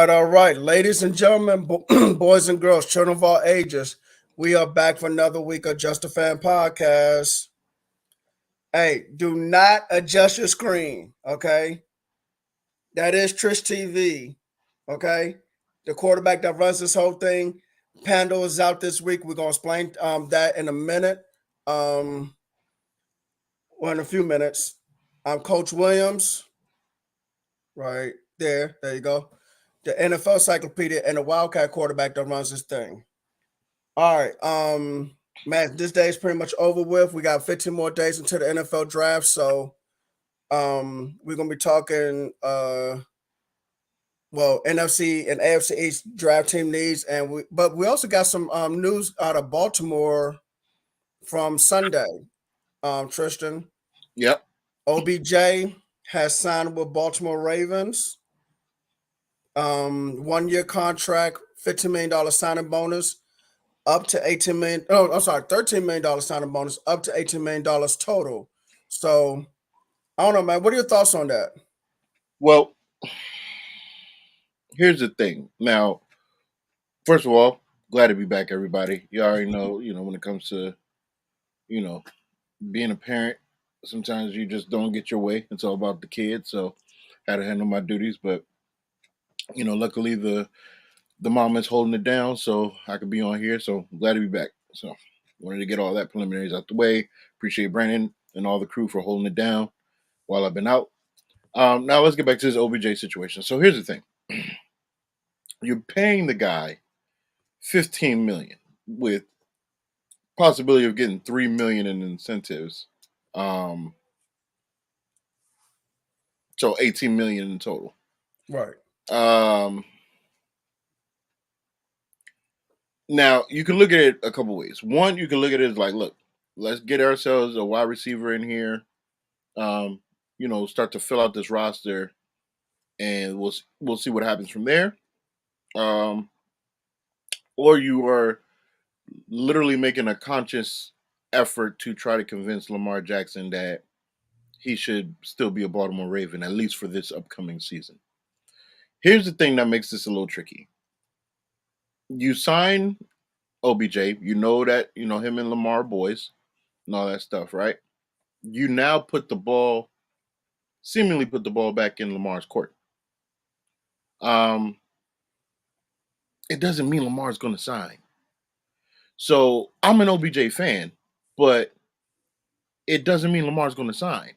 All right, ladies and gentlemen, boys and girls, children of all ages, we are back for another week of Just a Fan podcast. Hey, do not adjust your screen, okay? That is Trish TV, okay? The quarterback that runs this whole thing. Pando is out this week. We're gonna explain that in a minute. Um, in a few minutes. I'm Coach Williams, right there. There you go. The NFL encyclopedia and the Wildcat quarterback that runs this thing. All right. Man, this day is pretty much over with. We got 15 more days until the NFL draft. So we're gonna be talking NFC and AFC East draft team needs, but we also got some news out of Baltimore from Sunday. Tristan. Yep. OBJ has signed with Baltimore Ravens. 1 year contract, $15 million signing bonus, up to $18 million. Oh, I'm sorry, $13 million signing bonus, up to $18 million total. So I don't know, man. What are your thoughts on that? Well, here's the thing. Now, first of all, glad to be back, everybody. You already know, when it comes to, being a parent, sometimes you just don't get your way. It's all about the kids. So I had to handle my duties. But, luckily the mom is holding it down so I could be on here. So I'm glad to be back. So wanted to get all that preliminaries out the way. Appreciate Brandon and all the crew for holding it down while I've been out. Now let's get back to this OBJ situation. So here's the thing. You're paying the guy $15 million with possibility of getting $3 million in incentives. So $18 million in total. Right. Now you can look at it a couple ways. One, you can look at it as like, look, let's get ourselves a wide receiver in here. Start to fill out this roster, and we'll see what happens from there. Or you are literally making a conscious effort to try to convince Lamar Jackson that he should still be a Baltimore Raven, at least for this upcoming season. Here's the thing that makes this a little tricky. You sign OBJ, you know that, him and Lamar are boys and all that stuff, right? You now seemingly put the ball back in Lamar's court. It doesn't mean Lamar's going to sign. So I'm an OBJ fan, but it doesn't mean Lamar's going to sign.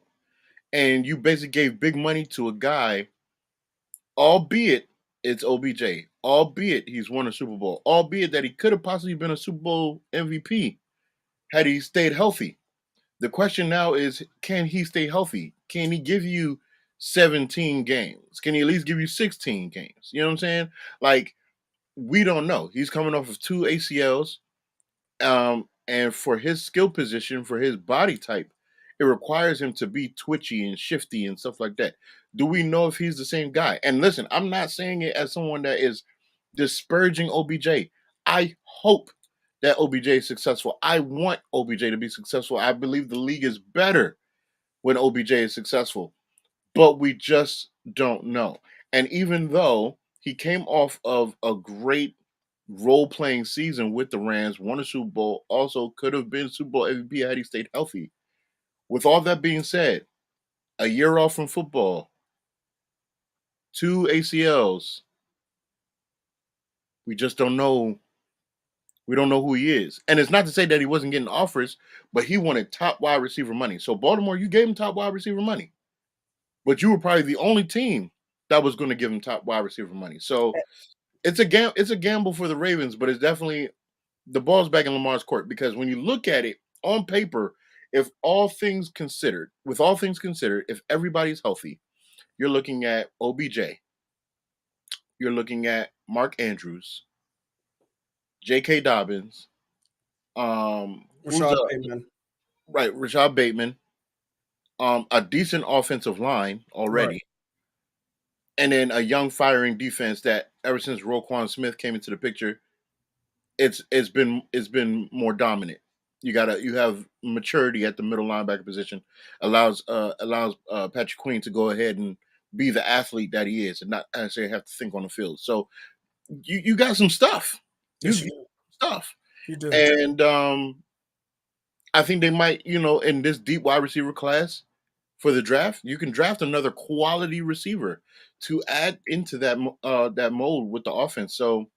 And you basically gave big money to a guy, albeit it's OBJ, albeit he's won a Super Bowl, albeit that he could have possibly been a Super Bowl MVP had he stayed healthy. The question now is, can he stay healthy? Can he give you 17 games? Can he at least give you 16 games? You know what I'm saying? Like, we don't know. He's coming off of 2 ACLs. And for his skill position, for his body type, it requires him to be twitchy and shifty and stuff like that. Do we know if he's the same guy? And listen, I'm not saying it as someone that is disparaging OBJ. I hope that OBJ is successful. I want OBJ to be successful. I believe the league is better when OBJ is successful. But we just don't know. And even though he came off of a great role-playing season with the Rams, won a Super Bowl, also could have been Super Bowl MVP had he stayed healthy. With all that being said, a year off from football, 2 ACLs, we just don't know. We don't know who he is. And it's not to say that he wasn't getting offers, but he wanted top wide receiver money. So Baltimore, you gave him top wide receiver money. but you were probably the only team that was going to give him top wide receiver money. So it's a gamble for the Ravens, but it's definitely the ball's back in Lamar's court because when you look at it on paper, if all things considered, with all things considered, if everybody's healthy, you're looking at OBJ, you're looking at Mark Andrews, J.K. Dobbins, who's Rashad Bateman. right, Rashad Bateman, a decent offensive line already, Right. and then a young firing defense that ever since Roquan Smith came into the picture, it's been more dominant. You have maturity at the middle linebacker position, allows Patrick Queen to go ahead and be the athlete that he is, and not actually have to think on the field. So you got some stuff. You Yes, got you do. stuff, You do. and I think they might, in this deep wide receiver class for the draft, you can draft another quality receiver to add into that mold with the offense. So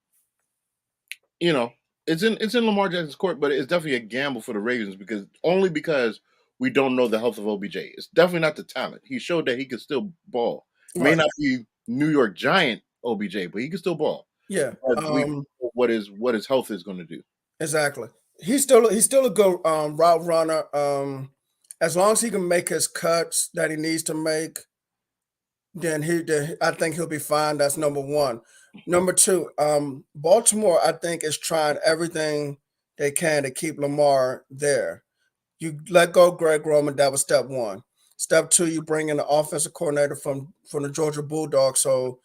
you know, it's in Lamar Jackson's court, but it's definitely a gamble for the Ravens because we don't know the health of OBJ. It's definitely not the talent. He showed that he could still ball. May Right. not be New York Giant OBJ, but he can still ball. Yeah. But we don't know what his health is going to do. Exactly. He's still a good route runner. As long as he can make his cuts that he needs to make, then I think he'll be fine. That's number one. Number two, Baltimore, I think, is trying everything they can to keep Lamar there. You let go Greg Roman, that was step one. Step two, you bring in the offensive coordinator from the Georgia Bulldogs. So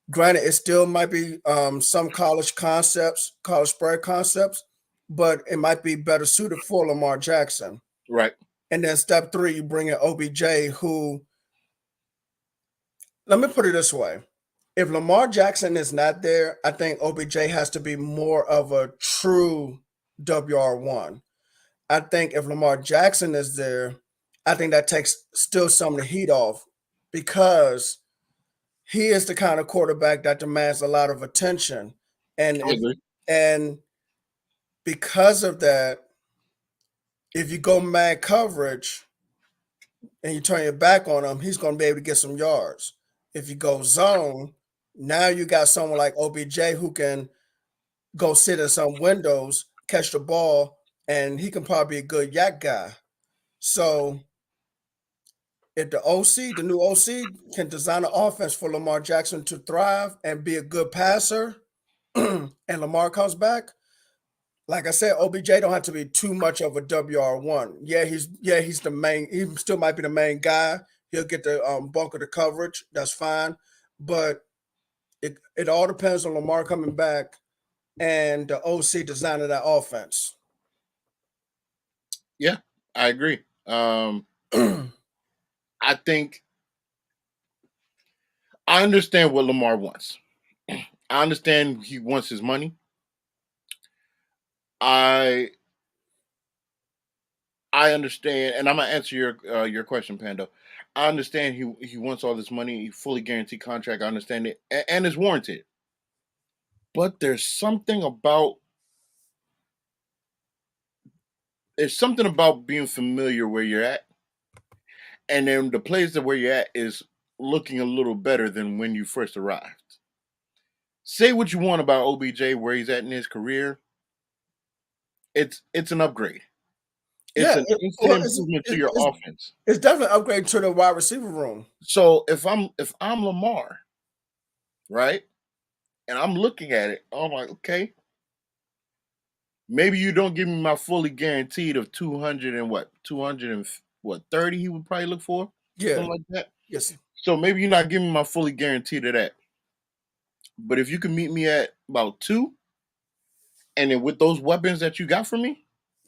granted, it still might be some college concepts, college spread concepts, but it might be better suited for Lamar Jackson. Right. And then step three, you bring in OBJ, who, let me put it this way. If Lamar Jackson is not there, I think OBJ has to be more of a true WR1. I think if Lamar Jackson is there, I think that takes still some of the heat off because he is the kind of quarterback that demands a lot of attention. And I if agree. and because of that, if you go man coverage and you turn your back on him, he's going to be able to get some yards. If you go zone, now you got someone like OBJ who can go sit in some windows, catch the ball, and he can probably be a good yak guy. So if the new OC, can design an offense for Lamar Jackson to thrive and be a good passer, and Lamar comes back, like I said, OBJ don't have to be too much of a WR1. He's the main. He still might be the main guy. He'll get the bulk of the coverage. That's fine, but it all depends on Lamar coming back and the OC designing that offense. Yeah, I agree. I think I understand what Lamar wants. I understand he wants his money. I I understand, and I'm gonna answer your question, Pando. I understand he wants all this money, fully guaranteed contract. I understand it, and it's warranted. But there's something about being familiar where you're at, and then the place that where you're at is looking a little better than when you first arrived. Say what you want about OBJ, where he's at in his career. It's an upgrade. It's Yeah, an instant well, improvement to your offense. it's definitely an upgrade to the wide receiver room. So if I'm Lamar, right, and I'm looking at it, I'm like, okay, maybe you don't give me my fully guaranteed of 200 and what 200 and what 30 he would probably look for, Yeah, something like that. yes, So maybe you're not giving me my fully guaranteed of that. But if you can meet me at about two, and then with those weapons that you got for me,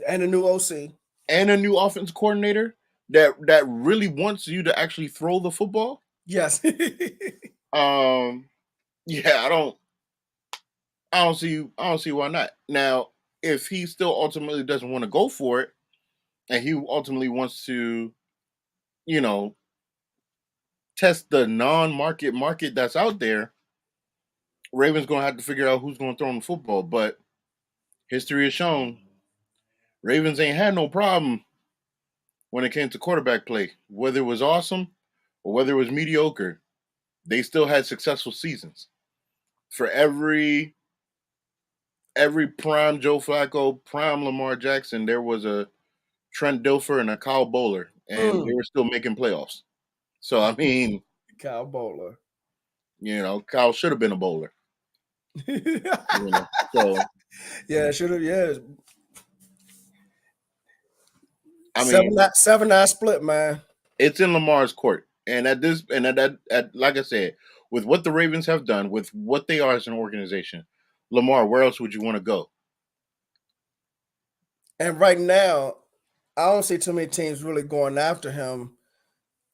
and a new OC. and a new offense coordinator that really wants you to actually throw the football, Yes, um, yeah, I don't see why not. Now, if he still ultimately doesn't want to go for it, and he ultimately wants to, you know, test the non-market market that's out there, Ravens gonna have to figure out who's gonna throw him the football. But history has shown Ravens ain't had no problem when it came to quarterback play, whether it was awesome or whether it was mediocre, they still had successful seasons. For every prime Joe Flacco, prime Lamar Jackson, there was a Trent Dilfer and a Kyle Bowler, and they Mm. were still making playoffs. So I mean, Kyle Bowler. Kyle should have been a bowler. Yeah, So should have. Yeah, I mean, 7-9 split, man. it's in Lamar's court, and like I said, with what the Ravens have done, with what they are as an organization, Lamar, where else would you want to go? And right now, I don't see too many teams really going after him.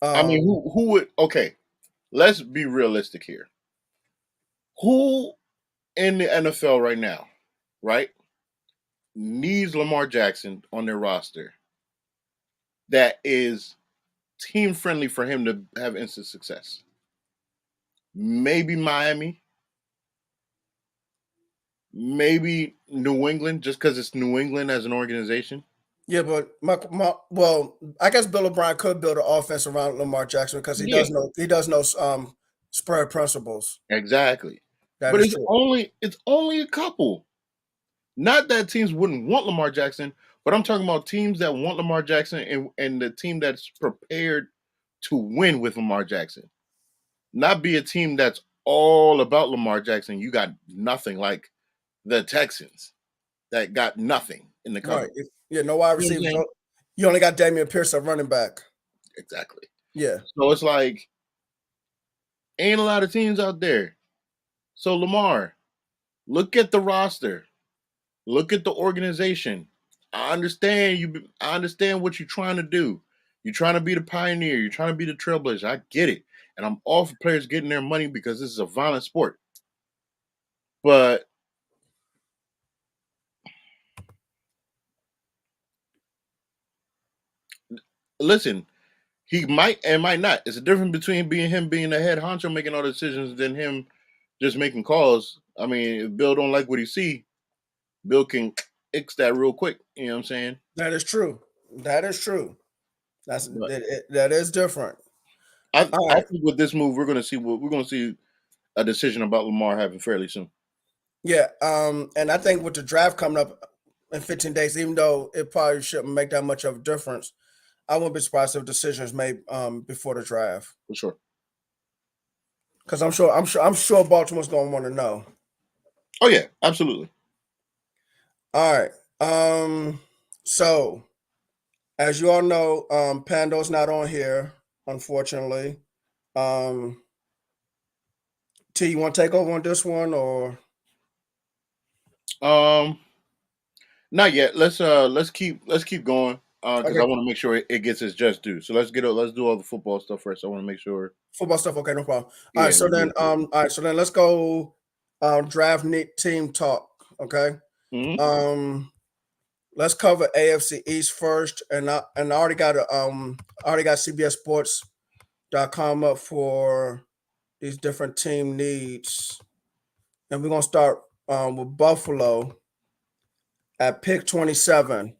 I mean, who would? Okay, let's be realistic here. Who in the NFL right now, right, needs Lamar Jackson on their roster that is team friendly for him to have instant success? Maybe Miami, maybe New England, just because it's New England as an organization. Yeah, but I guess Bill O'Brien could build an offense around Lamar Jackson because he Yeah, does know spread principles. exactly. That But is it's true. only a couple. Not that teams wouldn't want Lamar Jackson, but I'm talking about teams that want Lamar Jackson and the team that's prepared to win with Lamar Jackson. Not be a team that's all about Lamar Jackson. You got nothing like the Texans that got nothing in the Right. cupboard. Yeah, no wide You know what I'm receivers. saying? You only got Damian Pierce at running back. Exactly. Yeah. So it's like, ain't a lot of teams out there. So Lamar, look at the roster. Look at the organization. I understand you. I understand what you're trying to do. You're trying to be the pioneer. You're trying to be the trailblazer. I get it, and I'm all for players getting their money because this is a violent sport. But listen, he might and might not. It's a difference between him being the head honcho making all the decisions than him just making calls. I mean, if Bill don't like what he see, Bill can ix that real quick. You know what I'm saying? That is true. That is true. But That is different. All I right. think with this move, we're going to see a decision about Lamar having fairly soon. Yeah. And I think with the draft coming up in 15 days, even though it probably shouldn't make that much of a difference, I wouldn't be surprised if decisions made before the draft. For sure. Because I'm sure Baltimore's gonna want to know. Oh yeah, absolutely. All right. So as you all know, Pando's not on here, unfortunately. Um, T, you want to take over on this one, or Um, Not yet. Let's keep going. Because I okay, want to make sure it gets its just due. So let's do all the football stuff first. I want to make sure. football stuff? Okay, no problem. All right, Yeah, so we then, get it. let's go. Draft team talk. Okay. Mhm. Um, let's cover AFC East first, and I already got I already got CBSSports.com up for these different team needs, and we're gonna start with Buffalo at pick 27.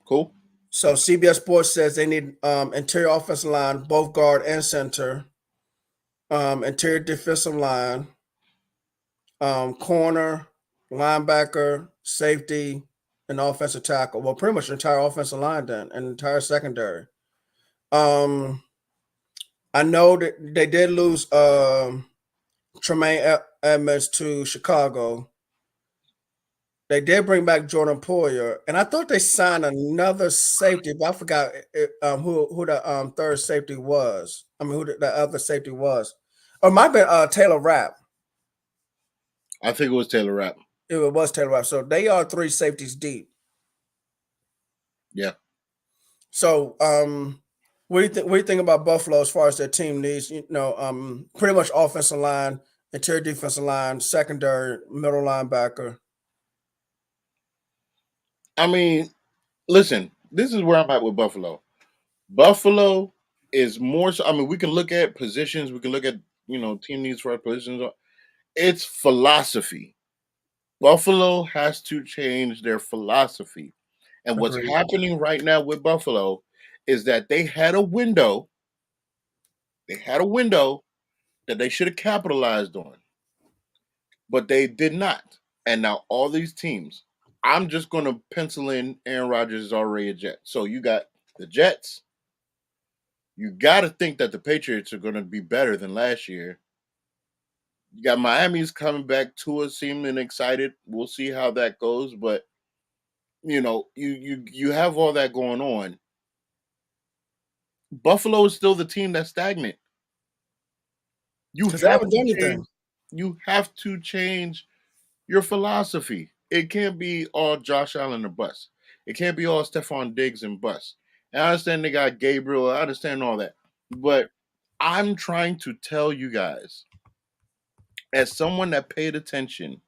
Cool. So CBS Sports says they need interior offensive line, both guard and center, interior defensive line, corner, linebacker, safety, and offensive tackle. Well, pretty much the entire offensive line then, and entire secondary. Um, I know that they did lose Tremaine Edmonds to Chicago. They did bring back Jordan Poyer, and I thought they signed another safety, but I forgot who the third safety was. I mean, who the other safety was. Or it might have been Taylor Rapp. I think it was Taylor Rapp. It was Taylor Rapp. So they are three safeties deep. Yeah. So what do you think? What do you think about Buffalo as far as their team needs? Pretty much offensive line, interior defensive line, secondary, middle linebacker. I mean, listen. This is where I'm at with Buffalo. Buffalo is more so. I mean, we can look at positions. We can look at team needs for our positions. It's philosophy. Buffalo has to change their philosophy. And what's Agreed. happening right now with Buffalo is that they had a window They had a window that they should have capitalized on, but they did not. And now all these teams, I'm just going to pencil in Aaron Rodgers is already a Jet. So you got the Jets. You got to think that the Patriots are going to be better than last year. You got Miami's coming back to us, seeming excited. We'll see how that goes, but you have all that going on. Buffalo is still the team that's stagnant. You Because they have haven't to done change. anything. You have to change your philosophy. It can't be all Josh Allen or bust. It can't be all Stephon Diggs and bust. And I understand they got Gabriel. I understand all that, but I'm trying to tell you guys, as someone that paid attention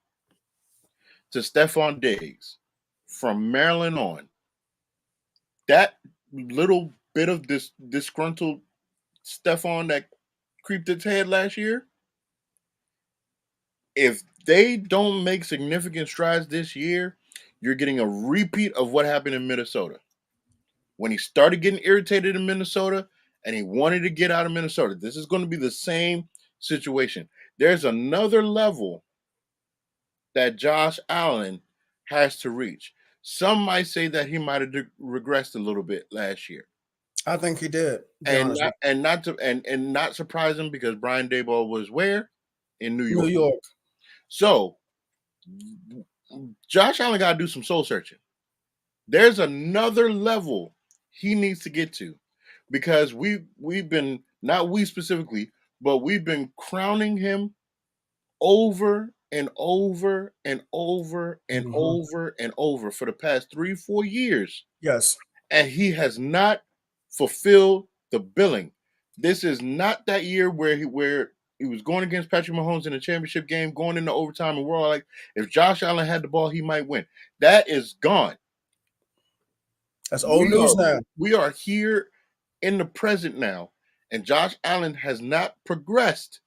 to Stephon Diggs from Maryland on, that little bit of this disgruntled Stephon that creeped its head last year, if they don't make significant strides this year, you're getting a repeat of what happened in Minnesota. When he started getting irritated in Minnesota and he wanted to get out of Minnesota, this is going to be the same situation. There's another level that Josh Allen has to reach. Some might say that he might have regressed a little bit last year. I think he did. To be And honest not, with and not to and not surprising because Brian Daboll was where? In New you. York. New York. So Josh Allen got to do some soul searching. There's another level he needs to get to because we've been, not we specifically, but we've been crowning him over and over and over and Mhm. over and over for the past 3-4 years, Yes. and he has not fulfilled the billing. This is not that year where he was going against Patrick Mahomes in the championship game, going into overtime, and we're all like, if Josh Allen had the ball, he might win. That is gone. That's old news now. We are here in the present now, and Josh Allen has not progressed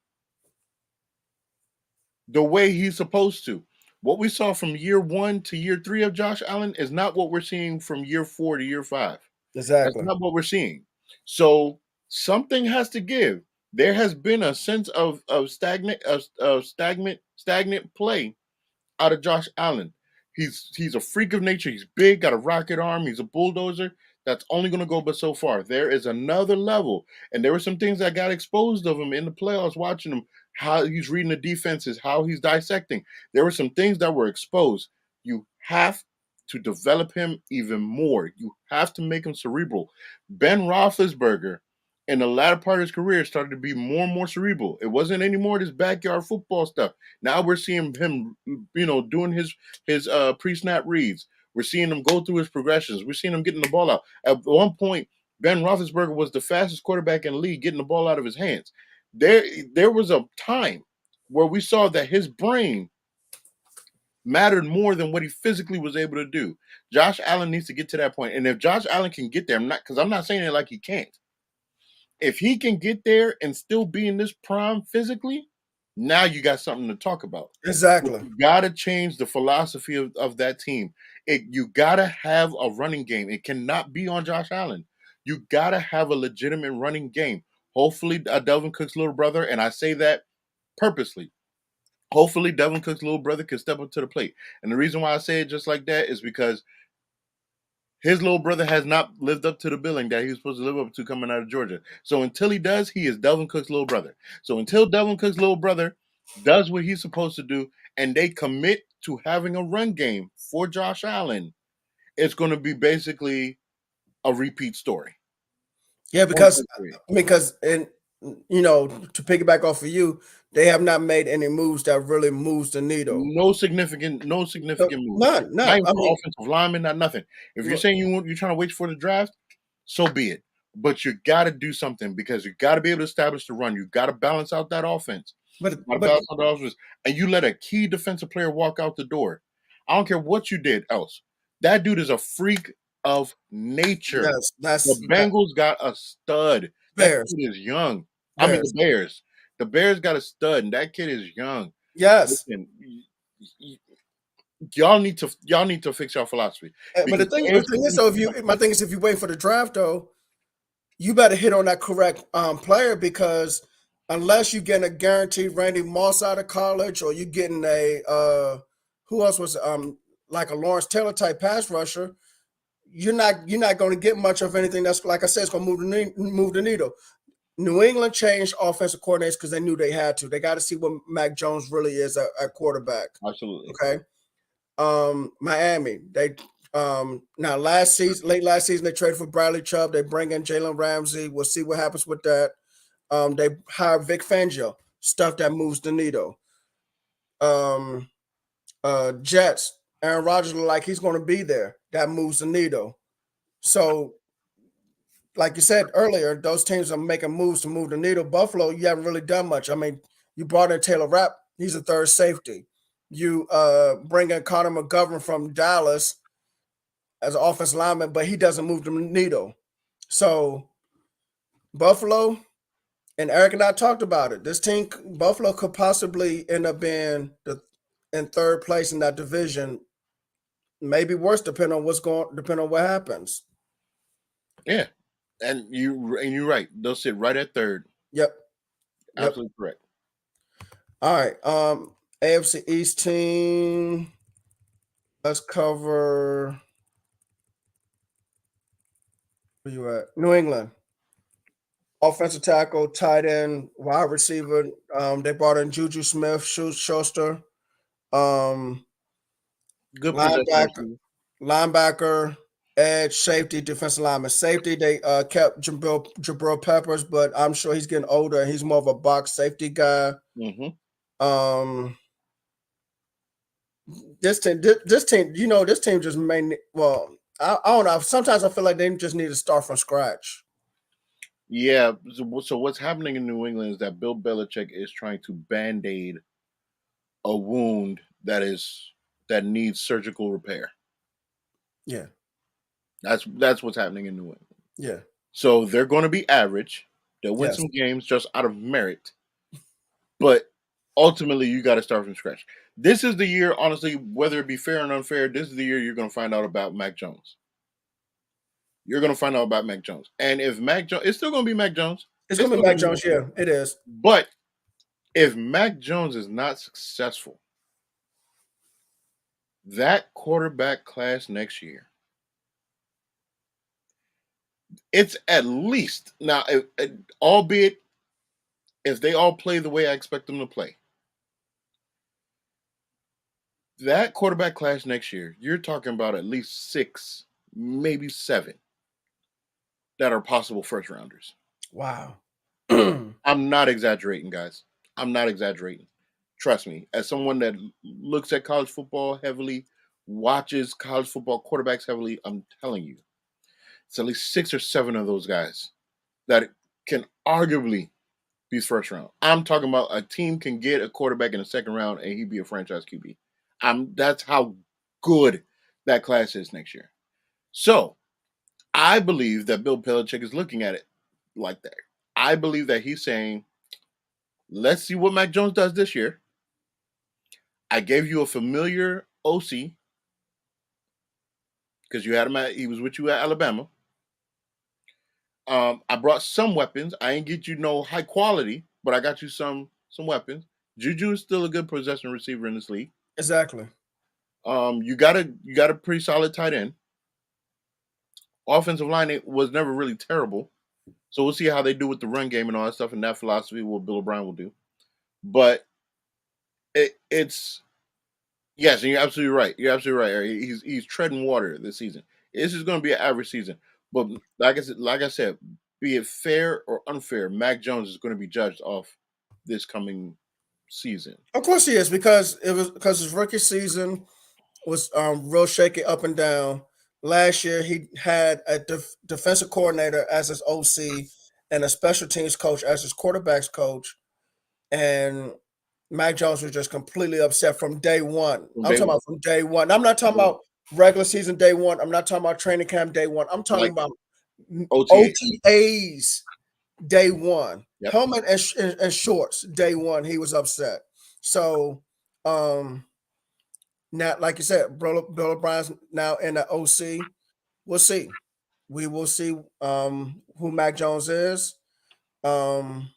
the way he's supposed to. What we saw from year 1 to year 3 of Josh Allen is not what we're seeing from year 4 to year 5. That's Exactly. not what we're seeing. So something has to give. There has been a sense of stagnant play out of Josh Allen. He's a freak of nature. He's big, got a rocket arm. He's a bulldozer. That's only going to go but so far. There is another level, and there were some things that got exposed of him in the playoffs. Watching him, how he's reading the defenses, how he's dissecting. There were some things that were exposed. You have to develop him even more. You have to make him cerebral. Ben Roethlisberger, in the latter part of his career, started to be more and more cerebral. It wasn't anymore this backyard football stuff. Now we're seeing him, doing his pre-snap reads. We're seeing him go through his progressions. We're seeing him getting the ball out. At one point, Ben Roethlisberger was the fastest quarterback in the league getting the ball out of his hands. There was a time where we saw that his brain mattered more than what he physically was able to do. Josh Allen needs to get to that point. And if Josh Allen can get there, I'm not saying it like he can't. If he can get there and still be in this prime physically, now you got something to talk about. Exactly. You gotta change the philosophy of that team. You gotta have a running game. It cannot be on Josh Allen. You gotta have a legitimate running game. Hopefully, Delvin Cook's little brother, and I say that purposely. Hopefully, Delvin Cook's little brother can step up to the plate. And the reason why I say it just like that is because his little brother has not lived up to the billing that he was supposed to live up to coming out of Georgia. So until he does, he is Delvin Cook's little brother. So until Delvin Cook's little brother does what he's supposed to do and they commit to having a run game for Josh Allen, it's going to be basically a repeat story. Yeah, because and to piggyback off of you, they have not made any moves that really moves the needle. No significant moves. None. Not even offensive lineman, not nothing. If you're saying you're trying to wait for the draft, so be it. But you got to do something because you got to be able to establish the run. You got to balance out that offense. And you let a key defensive player walk out the door. I don't care what you did else. That dude is a freak of nature. The Bengals got a stud. Bears. That kid is young. Bears. I mean the Bears. The Bears got a stud, and that kid is young. Yes. Listen, y'all need to fix your philosophy. But the thing is, though, my thing is, if you wait for the draft, though, you better hit on that correct player, because unless you're getting a guaranteed Randy Moss out of college, or you getting a who else was like a Lawrence Taylor type pass rusher, you're not going to get much of anything that's, like I said, it's going to move the needle. New England changed offensive coordinators because they knew they had to. They got to see what Mac Jones really is at quarterback. Absolutely. Okay. Miami, they now late last season they traded for Bradley Chubb. They bring in Jalen Ramsey. We'll see what happens with that. They hire Vic Fangio, stuff that moves the needle. Um, Jets, Aaron Rodgers look like he's going to be there. That moves the needle. So, like you said earlier, those teams are making moves to move the needle. Buffalo, you haven't really done much. I mean, you brought in Taylor Rapp. He's a third safety. You bring in Connor McGovern from Dallas as an offensive lineman, but he doesn't move the needle. So Buffalo, and Eric and I talked about it. This team, Buffalo, could possibly end up being in third place in that division. Maybe worse, depending on what happens. Yeah, and you're right. They'll sit right at third. Yep. Absolutely correct. All right. AFC East team. Let's cover. Where you at? New England. Offensive tackle, tight end, wide receiver. They brought in Juju Smith-Schuster. Good Linebacker, possession. linebacker, edge, safety, defensive lineman. Safety, they kept Jabril Peppers, but I'm sure he's getting older and he's more of a box safety guy. Mm-hmm. This team, this team just made. Well, I don't know. Sometimes I feel like they just need to start from scratch. Yeah. So what's happening in New England is that Bill Belichick is trying to band-aid a wound that needs surgical repair. Yeah, That's what's happening in New England. yeah. So they're going to be average. They'll win Yes. some games just out of merit, but ultimately you got to start from scratch. This is the year, honestly, whether it be fair and unfair. This is the year you're going to find out about Mac Jones. You're going to find out about Mac Jones, and if Mac Jones, it's still going to be Mac Jones. It's going to be Mac Jones. Yeah, it is. But if Mac Jones is not successful, that quarterback class next year, it's at least now, albeit if they all play the way I expect them to play, that quarterback class next year, you're talking about at least 6, maybe 7 that are possible first rounders. Wow. I'm not exaggerating, guys. I'm not exaggerating. Trust me, as someone that looks at college football heavily, watches college football quarterbacks heavily, I'm telling you, it's at least 6 or 7 of those guys that can arguably be first round. I'm talking about a team can get a quarterback in the second round and he'd be a franchise QB. That's how good that class is next year. So I believe that Bill Belichick is looking at it like that. I believe that he's saying, let's see what Mac Jones does this year. I gave you a familiar OC because you had him he was with you at Alabama. I brought some weapons. I ain't get you no high quality, but I got you some weapons. Juju is still a good possession receiver in this league. Exactly. You got a pretty solid tight end. Offensive line was never really terrible, so we'll see how they do with the run game and all that stuff. And that philosophy, what Bill O'Brien will do. But it's yes, and you're absolutely right. You're absolutely right, Eric. He's treading water this season. This is going to be an average season, but like I said, be it fair or unfair, Mac Jones is going to be judged off this coming season. Of course he is, because his rookie season was real shaky up and down. Last year he had a defensive coordinator as his OC and a special teams coach as his quarterbacks coach, and Mac Jones was just completely upset from day one. I'm talking about from day one. I'm not talking about regular season day one. I'm not talking about training camp day one. I'm talking about OTAs day one. Yep. Helmet and shorts day one. He was upset. So, now, like you said, Bill O'Brien's now in the OC. We'll see. We will see who Mac Jones is. Um,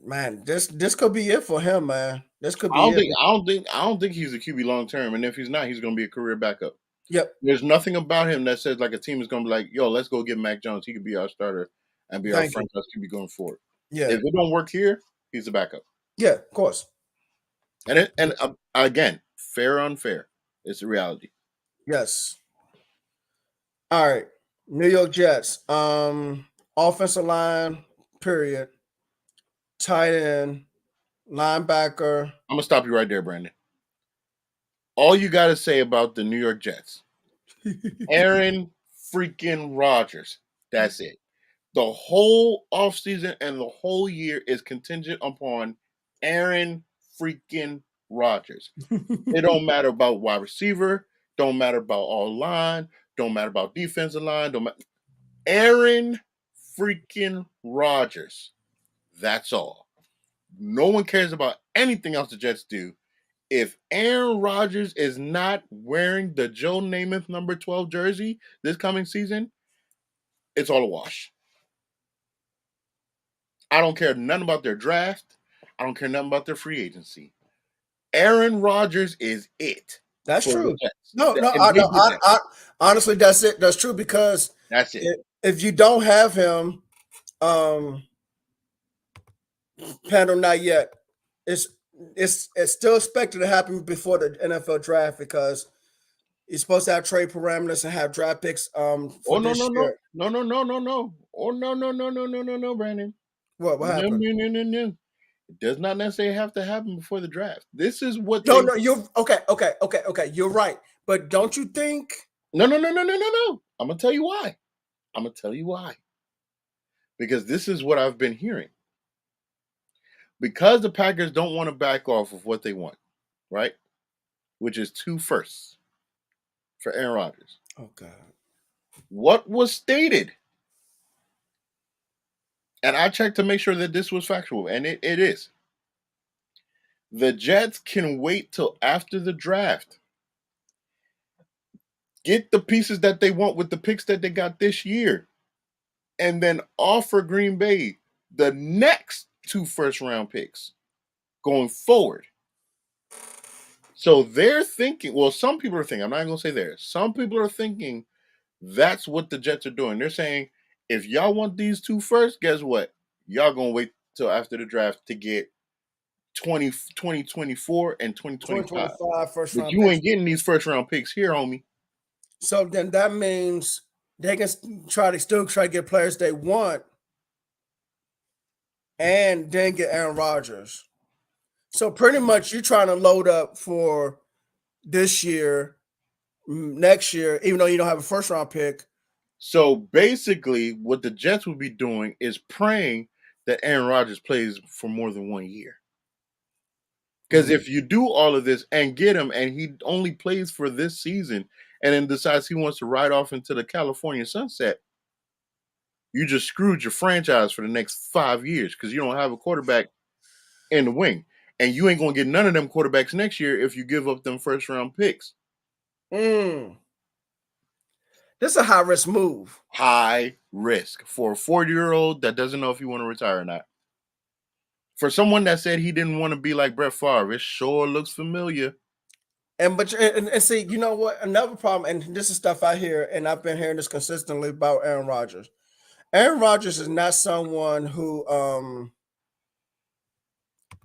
man, this could be it for him, man. This could I be don't it. think I don't think I don't think he's a QB long term, and if he's not, he's going to be a career backup. Yep. There's nothing about him that says like a team is going to be like, yo, let's go get Mac Jones. He could be our starter and be our Thank you. franchise QB going forward. Yeah. If it don't work here, he's a backup. Yeah. Of course. And again, fair or unfair, it's a reality. Yes. All right. New York Jets. Offensive line. Period. Tight end. Linebacker. I'm gonna stop you right there, Brandon. All you got to say about the New York Jets, Aaron freaking Rodgers. That's it. The whole offseason and the whole year is contingent upon Aaron freaking Rodgers. It don't matter about wide receiver, don't matter about all line, don't matter about defensive line, don't matter. Aaron freaking Rodgers. That's all. No one cares about anything else the Jets do. If Aaron Rodgers is not wearing the Joe Namath number 12 jersey this coming season, it's all a wash. I don't care nothing about their draft. I don't care nothing about their free agency. Aaron Rodgers is it. That's for the true. Jets. No, And no, they I, did no that. honestly, that's it. That's true because That's it. if you don't have him, Pando, not yet. It's it's still expected to happen before the NFL draft because he's supposed to have trade parameters and have draft picks Oh for no this no no year. no no no no no. Oh no, Brandon. What happened? No. It does not necessarily have to happen before the draft. This is what No, they. no, you're okay. You're right, but don't you think? No. I'm gonna tell you why. Because this is what I've been hearing. Because the Packers don't want to back off of what they want, right? Which is 2 firsts for Aaron Rodgers. Oh God. What was stated, and I checked to make sure that this was factual, and it is. The Jets can wait till after the draft. Get the pieces that they want with the picks that they got this year, and then offer Green Bay the next 2 first-round picks going forward. So they're thinking, well, some people are thinking, I'm not going to say there. Some people are thinking that's what the Jets are doing. They're saying, if y'all want these 2 first, guess what? Y'all going to wait till after the draft to get 2024 and 2025. 2025 first But round you picks. ain't getting these first-round picks here, homie. So then that means they can still try to get players they want, and then get Aaron Rodgers. So pretty much you're trying to load up for this year, next year, even though you don't have a first round pick. So basically, what the Jets will be doing is praying that Aaron Rodgers plays for more than 1 year. Because if you do all of this and get him, and he only plays for this season, and then decides he wants to ride off into the California sunset, you just screwed your franchise for the next 5 years because you don't have a quarterback in the wing. And you ain't going to get none of them quarterbacks next year if you give up them first round picks. This is a high risk move. High risk for a 40-year-old that doesn't know if he want to retire or not. For someone that said he didn't want to be like Brett Favre, it sure looks familiar. And see, you know what? Another problem, and this is stuff I hear, and I've been hearing this consistently about Aaron Rodgers. Aaron Rodgers is not someone who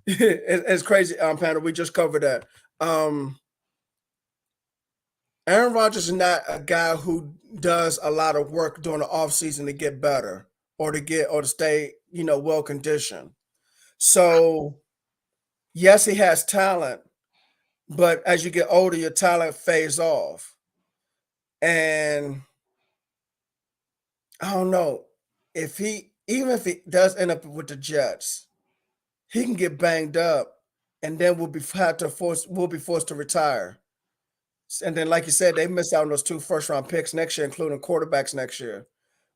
it's crazy, Panda. We just covered that. Aaron Rodgers is not a guy who does a lot of work during the offseason to get better or to stay, well conditioned. So yes, he has talent, but as you get older, your talent fades off. And I don't know even if he does end up with the Jets, he can get banged up, and then we'll be forced to retire. And then, like you said, they missed out on those 2 first round picks next year, including quarterbacks next year,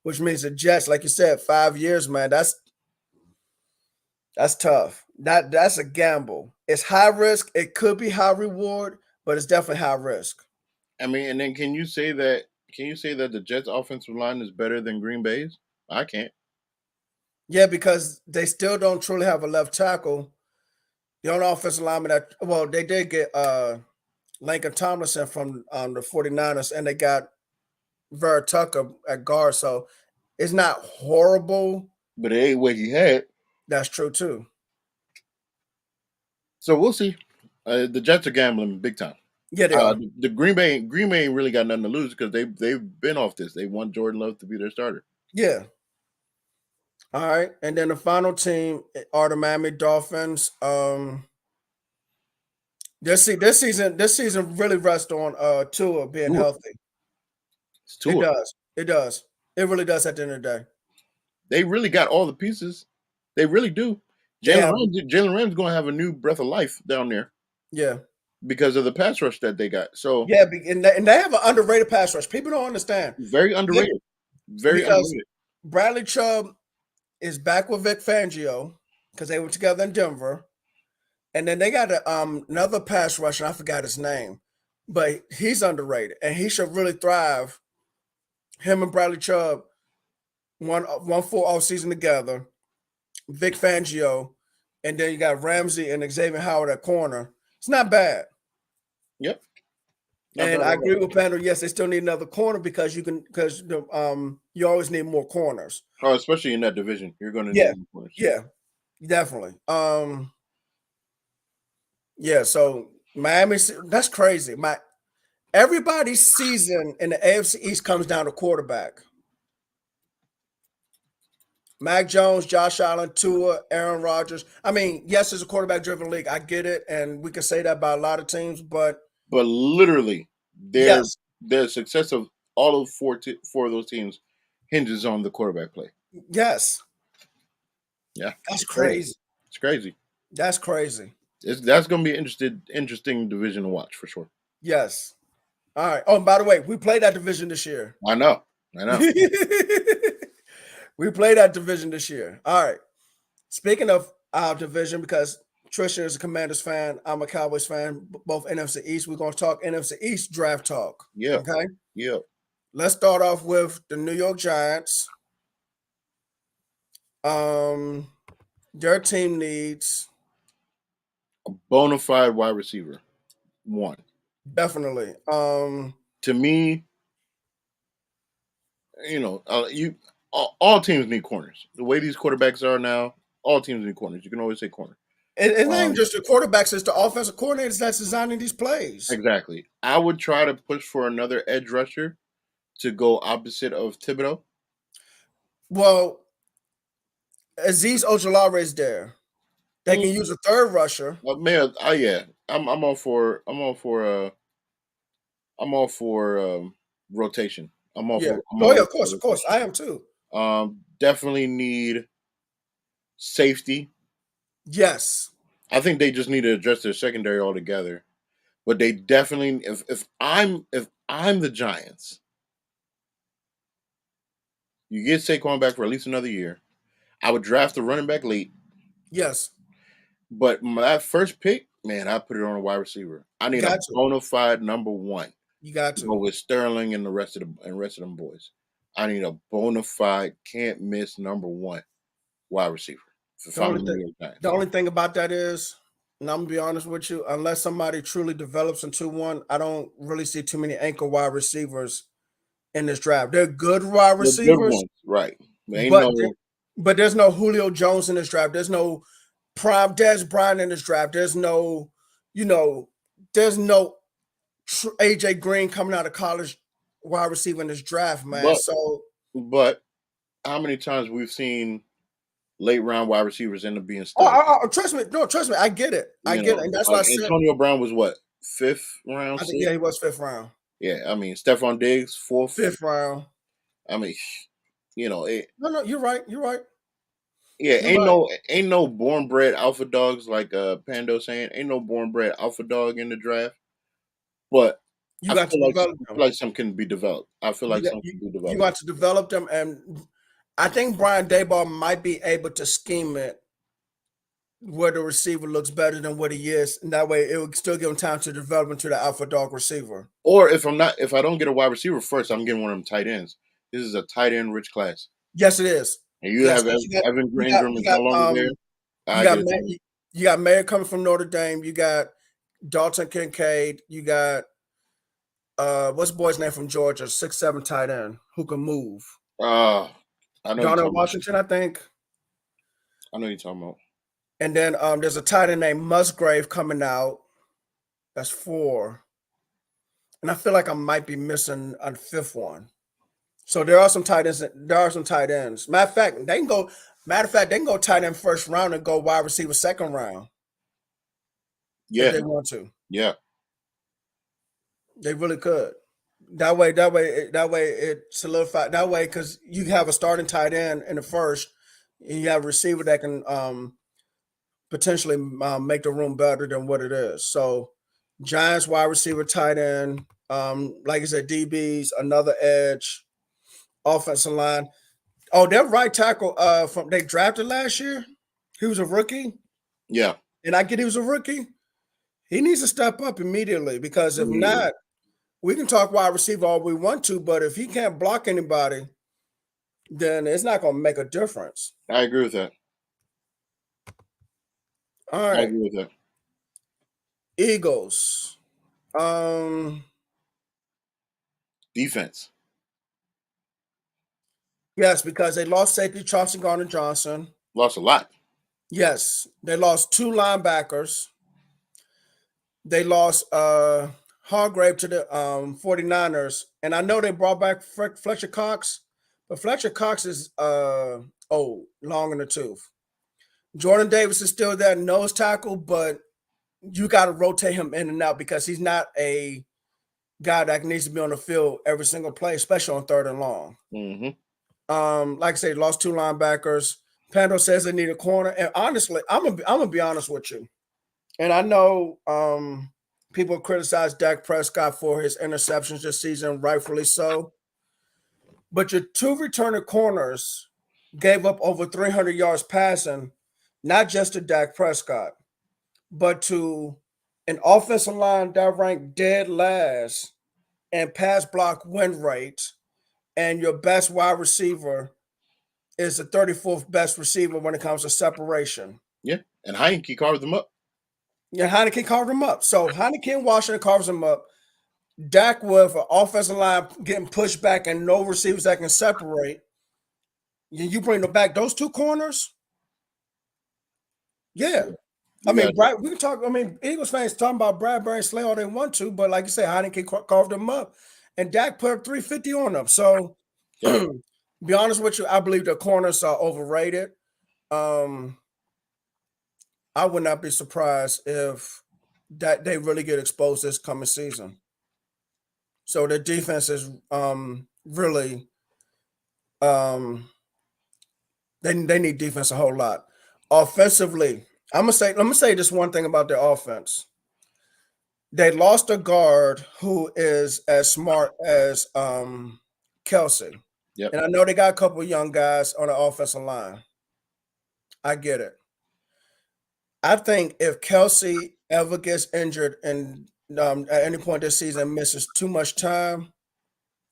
which means the Jets, like you said, 5 years, man. That's tough. That's a gamble. It's high risk. It could be high reward, but it's definitely high risk. I mean, and then can you say that can you say that the Jets' offensive line is better than Green Bay's? I can't. Yeah, because they still don't truly have a left tackle. The only offensive lineman they did get Lincoln Tomlinson from the 49ers, and they got Vera Tucker at guard. So it's not horrible. But it ain't what he had. That's true too. So we'll see. The Jets are gambling big time. Yeah, they are. The Green Bay ain't really got nothing to lose because they've been off this. They want Jordan Love to be their starter. Yeah. All right. And then the final team are the Miami Dolphins. This season really rests on Tua being Tua. healthy. It's Tua. It does. It really does at the end of the day. They really got all the pieces. They really do. Jalen Ramsey's going to have a new breath of life down there. Yeah. Because of the pass rush that they got. So yeah, and they have an underrated pass rush. People don't understand. Very underrated. Underrated. Bradley Chubb is back with Vic Fangio because they were together in Denver. And then they got another pass rusher. I forgot his name, but he's underrated, and he should really thrive. Him and Bradley Chubb, one full off season together. Vic Fangio, and then you got Ramsey and Xavier Howard at corner. It's not bad. Yep. And I agree with Pando. Yes, they still need another corner because you always need more corners. Oh, especially in that division, you're going to need more corners. Yeah, definitely. Yeah, so Miami, that's crazy. Everybody's season in the AFC East comes down to quarterback. Mac Jones, Josh Allen, Tua, Aaron Rodgers. I mean, yes, it's a quarterback-driven league. I get it, and we can say that about a lot of teams, but literally, their success of all of four of those teams hinges on the quarterback play. Yes. Yeah, that's crazy. It's crazy. That's crazy. That's going to be an interesting division to watch for sure. Yes. All right. Oh, and by the way, we played that division this year. I know. We played that division this year. All right. Speaking of our division, because Trisha is a Commanders fan, I'm a Cowboys fan, both NFC East. We're going to talk NFC East draft talk. Yeah. Okay. Yeah. Let's start off with the New York Giants. Their team needs a bona fide wide receiver. One. Definitely. To me, all teams need corners. The way these quarterbacks are now, all teams need corners. You can always say corner. It's not even just the quarterbacks; it's the offensive coordinators that's designing these plays. Exactly. I would try to push for another edge rusher to go opposite of Thibodeau. Well, Azeez Ojulari is there. They can use a third rusher. Yeah. I'm all for rotation. Of course. I am too. Definitely need safety. Yes. I think they just need to address their secondary altogether. But they definitely, if I'm the Giants, you get Saquon back for at least another year. I would draft the running back late. Yes. But my first pick, man, I put it on a wide receiver. I need a bona fide number one. You got to go with Sterling and the rest of them boys. I need a bona fide, can't miss number one wide receiver. The only thing about that is, and I'm gonna be honest with you, unless somebody truly develops into one, I don't really see too many anchor wide receivers in this draft. They're good wide receivers, right? But there's no Julio Jones in this draft. There's no prime Dez Bryant in this draft. There's no, there's no AJ Green coming out of college wide receiver in this draft, man. But how many times we've seen late round wide receivers end up being stuck? Trust me, I get it. And that's why I said Antonio Brown was what, 5th round? I think, he was 5th round. Yeah, I mean Stephon Diggs, 4th, 5th round. I mean, No, you're right. Yeah, ain't no born bred alpha dogs like Pando saying. Ain't no born bred alpha dog in the draft. But you got to develop them. I feel like some can be developed. You got to develop them, and I think Brian Daboll might be able to scheme it where the receiver looks better than what he is, and that way it would still give him time to develop into the alpha dog receiver. Or if I don't get a wide receiver first, I'm getting one of them tight ends. This is a tight end rich class. Yes, it is. And you Yes, have 'cause Evan Ingram is no longer there. you I got get it. You got Mayer coming from Notre Dame. You got Dalton Kincaid. You got what's the boy's name from Georgia? 6'7" tight end who can move. I know you're Donald talking about. Washington, I think. I know you're talking about. And then there's a tight end named Musgrave coming out. That's 4. And I feel like I might be missing a 5th one. So there are some tight ends. There are some tight ends. Matter of fact, they can go. Matter of fact, they can go tight end first round and go wide receiver second round if Yeah, they want to. yeah. They really could. That way it solidified. That way, because you have a starting tight end in the first, and you have a receiver that can potentially make the room better than what it is. So, Giants wide receiver, tight end, like I said, DBs, another edge, offensive line. Oh, their right tackle from they drafted last year. He was a rookie, Yeah. and I get he was a rookie. He needs to step up immediately because if Immediately. not, we can talk wide receiver all we want to, but if he can't block anybody, then it's not going to make a difference. I agree with that. All I right, agree with that. Eagles. Defense. Yes, because they lost safety Chauncey Gardner Johnson. Lost a lot. Yes, they lost 2 linebackers. They lost Hargrave to the 49ers. And I know they brought back Fletcher Cox, but Fletcher Cox is old, long in the tooth. Jordan Davis is still there, nose tackle, but you got to rotate him in and out because he's not a guy that needs to be on the field every single play, especially on 3rd and long. Like I said, lost 2 linebackers. Pando says they need a corner, and honestly, I'm gonna be honest with you. And I know people criticize Dak Prescott for his interceptions this season, rightfully so. But your 2 returning corners gave up over 300 yards passing, not just to Dak Prescott, but to an offensive line that ranked dead last in pass block win rate, and your best wide receiver is the 34th best receiver when it comes to separation. Yeah. And Heineke carved them up. Yeah, Heineken carved him up. So Heineken and Washington carves him up. Dak with an offensive line getting pushed back and no receivers that can separate. You bring them back those 2 corners. Yeah. I mean, we can talk. I mean, Eagles fans talking about Bradbury and Slay all they want to, but like you say, Heineken carved them up, and Dak put up 350 on them. So, be honest with you, I believe the corners are overrated. I would not be surprised if that they really get exposed this coming season. So the defense is really they need defense a whole lot. Offensively, let me say this one thing about their offense. They lost a guard who is as smart as Kelsey. Yep. And I know they got a couple of young guys on the offensive line. I get it. I think if Kelsey ever gets injured and at any point this season misses too much time,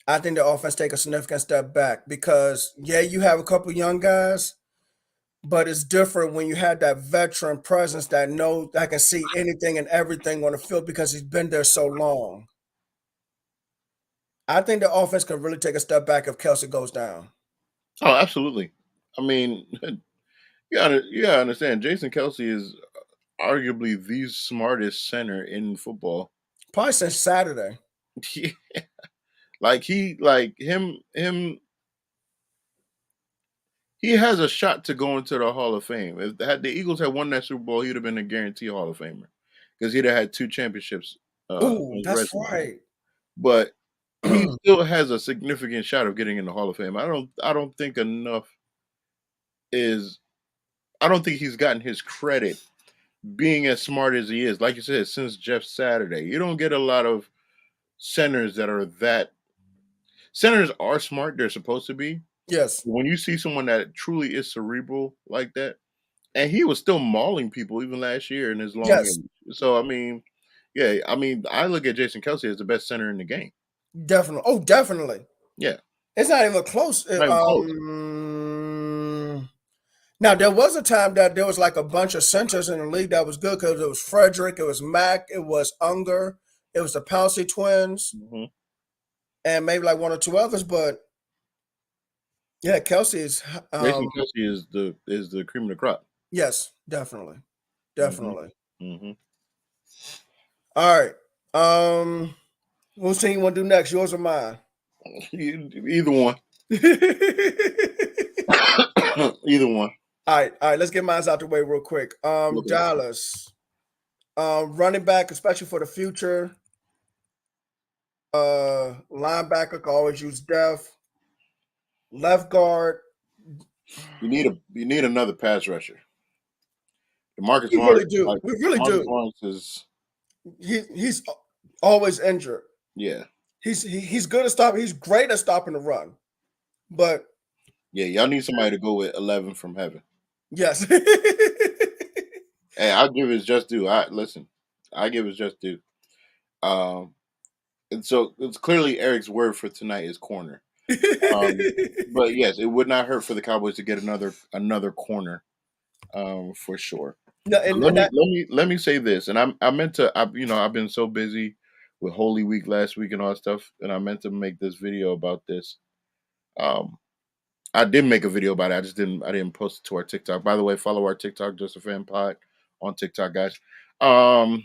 I think the offense take a significant step back because you have a couple young guys, but it's different when you have that veteran presence that can see anything and everything on the field because he's been there so long. I think the offense can really take a step back if Kelsey goes down. Oh, absolutely. I mean, you gotta understand. Jason Kelsey is arguably the smartest center in football. Probably since Saturday. Yeah. Like him, he has a shot to go into the Hall of Fame. If the Eagles had won that Super Bowl, he'd have been a guaranteed Hall of Famer because he'd have had 2 championships. Ooh, that's right. But he still has a significant shot of getting in the Hall of Fame. I don't think enough is. I don't think he's gotten his credit being as smart as he is. Like you said, since Jeff Saturday, you don't get a lot of centers that are that. Centers are smart; they're supposed to be. Yes. When you see someone that truly is cerebral like that, And he was still mauling people even last year in his long Yes, age. So I mean, yeah, I mean, I look at Jason Kelsey as the best center in the game. definitely. Oh, definitely. Yeah, It's not even close. not even close. Now there was a time that there was like a bunch of centers in the league that was good because it was Frederick, it was Mack, it was Unger, it was the Palsy twins, Hmm. and maybe like one or two others. But yeah, Kelsey is Jason Kelsey is the cream of the crop. yes, definitely. Hmm. Definitely. Hmm. All right. Whose team you want to do next? Yours or mine? Either one. All Either one. right, all right. Let's get mine out the way real quick. Okay. Dallas, running back, especially for the future. Linebacker can always use depth. Left guard, You need another pass rusher. Demarcus we really Lawrence, do. like We really Demarcus do. Lawrence is He's always injured. yeah. He's good at stopping. He's great at stopping the run. But Yeah, y'all need somebody to go with 11 from heaven. yes, Hey, I'll give his just due. I give his just due. Um, and so it's clearly Eric's word for tonight is corner. But yes, it would not hurt for the Cowboys to get another corner, for sure. no, But and that let me say this, and I meant to, I've been so busy with Holy Week last week and all that stuff, and I meant to make this video about this. Um, I did make a video about it. I didn't post it to our TikTok. By the way, follow our TikTok, Just a Fan Pod on TikTok, guys. Um,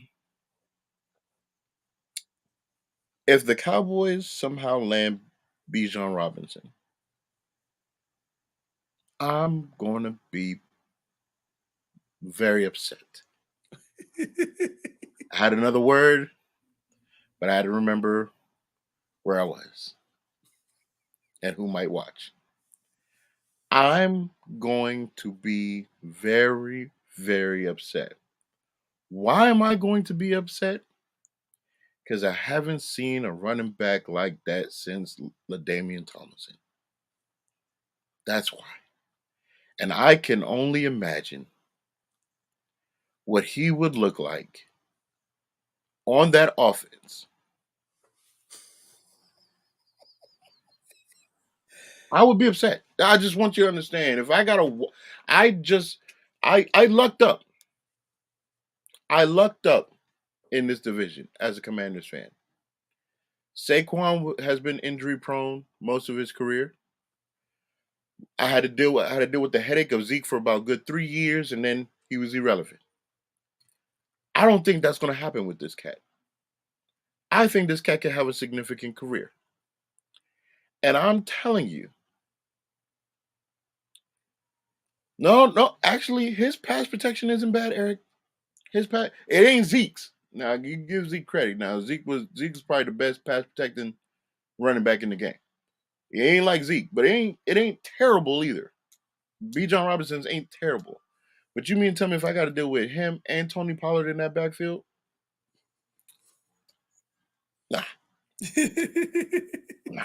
if the Cowboys somehow land Bijan Robinson, I'm gonna be very upset. I had another word, but I had to remember where I was and who might watch. I'm going to be very, very upset. Why am I going to be upset? Because I haven't seen a running back like that since LaDainian Tomlinson. That's why. And I can only imagine what he would look like on that offense. I would be upset. I just want you to understand. If I got to, I just, I lucked up. I lucked up in this division as a Commanders fan. Saquon has been injury prone most of his career. I had to deal with the headache of Zeke for about good 3 years, and then he was irrelevant. I don't think that's going to happen with this cat. I think this cat can have a significant career. And I'm telling you, no, actually, his pass protection isn't bad, Eric. It ain't Zeke's. Now you give Zeke credit. Now Zeke was probably the best pass protecting running back in the game. It ain't like Zeke, but it ain't terrible either. Bijan Robinson's ain't terrible. But you mean tell me if I got to deal with him and Tony Pollard in that backfield? Nah, nah.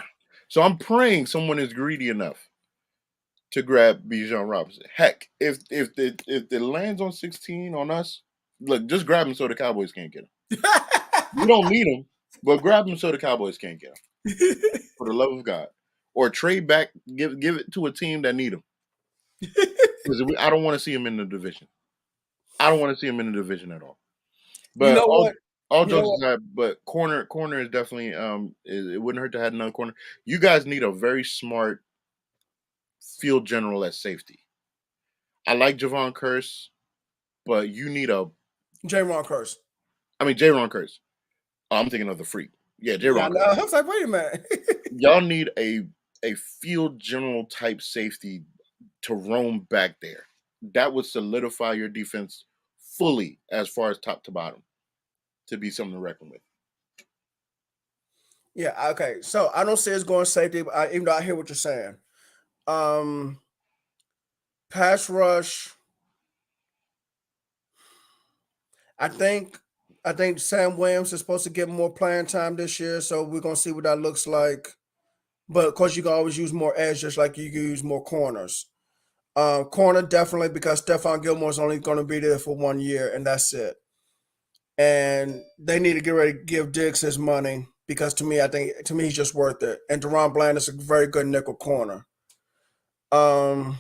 So I'm praying someone is greedy enough to grab Bijan Robinson. Heck, if it lands on 16 on us, look, just grab him so the Cowboys can't get him. You don't need him, but grab him so the Cowboys can't get him. For the love of God, or trade back, give it to a team that need him. Because I don't want to see him in the division. I don't want to see him in the division at all. you But know what? all You know jokes what? aside, but corner is definitely it wouldn't hurt to have another corner. You guys need a very smart field general at safety. I like Javon Curse, but you need J-Ron Curse. Jaron Curse. Oh, I'm thinking of the freak. Yeah, Yeah, I Jaron know. Curse. I was like, wait a minute. Y'all need a field general type safety to roam back there. That would solidify your defense fully as far as top to bottom to be something to reckon with. Yeah, okay. So I don't say it's going safety, but even though I hear what you're saying. Um, Pass rush. I think I think Sam Williams is supposed to get more playing time this year, so we're gonna see what that looks like. But of course, you can always use more edge, just like you can use more corners. Corner definitely because Stephon Gilmore is only going to be there for 1 year, and that's it. And they need to get ready to give Diggs his money because to me he's just worth it. And Deron Bland is a very good nickel corner. Um,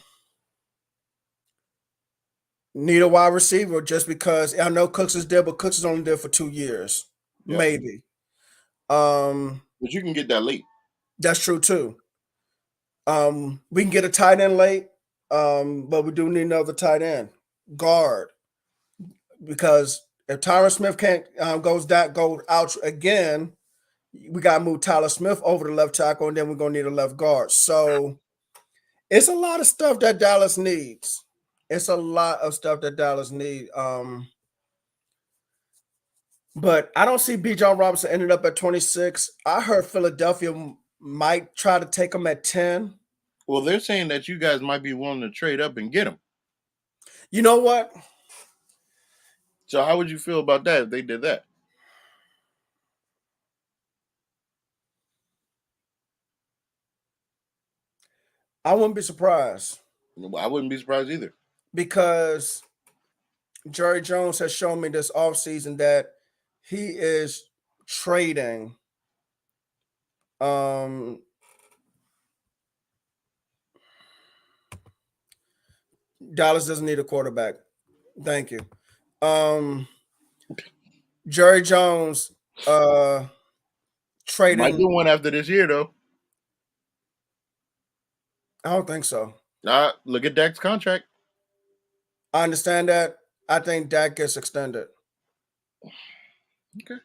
Need a wide receiver just because I know Cooks is there, but Cooks is only there for 2 years, Yeah. maybe. But you can get that late. That's true too. We can get a tight end late, but we do need another tight end guard because if Tyron Smith can't goes out again, we got to move Tyler Smith over to left tackle, and then we're gonna need a left guard. So it's a lot of stuff that Dallas needs. It's a lot of stuff that Dallas need. But I don't see B. John Robinson ended up at 26. I heard Philadelphia might try to take him at 10. Well, they're saying that you guys might be willing to trade up and get him. You know what? So how would you feel about that if they did that? I wouldn't be surprised I wouldn't be surprised either. because Jerry Jones has shown me this offseason that he is trading Dallas doesn't need a quarterback. Thank you. Jerry Jones trading. Might do one after this year though. I don't think so. Look at Dak's contract. I understand that. I think Dak gets extended. Okay.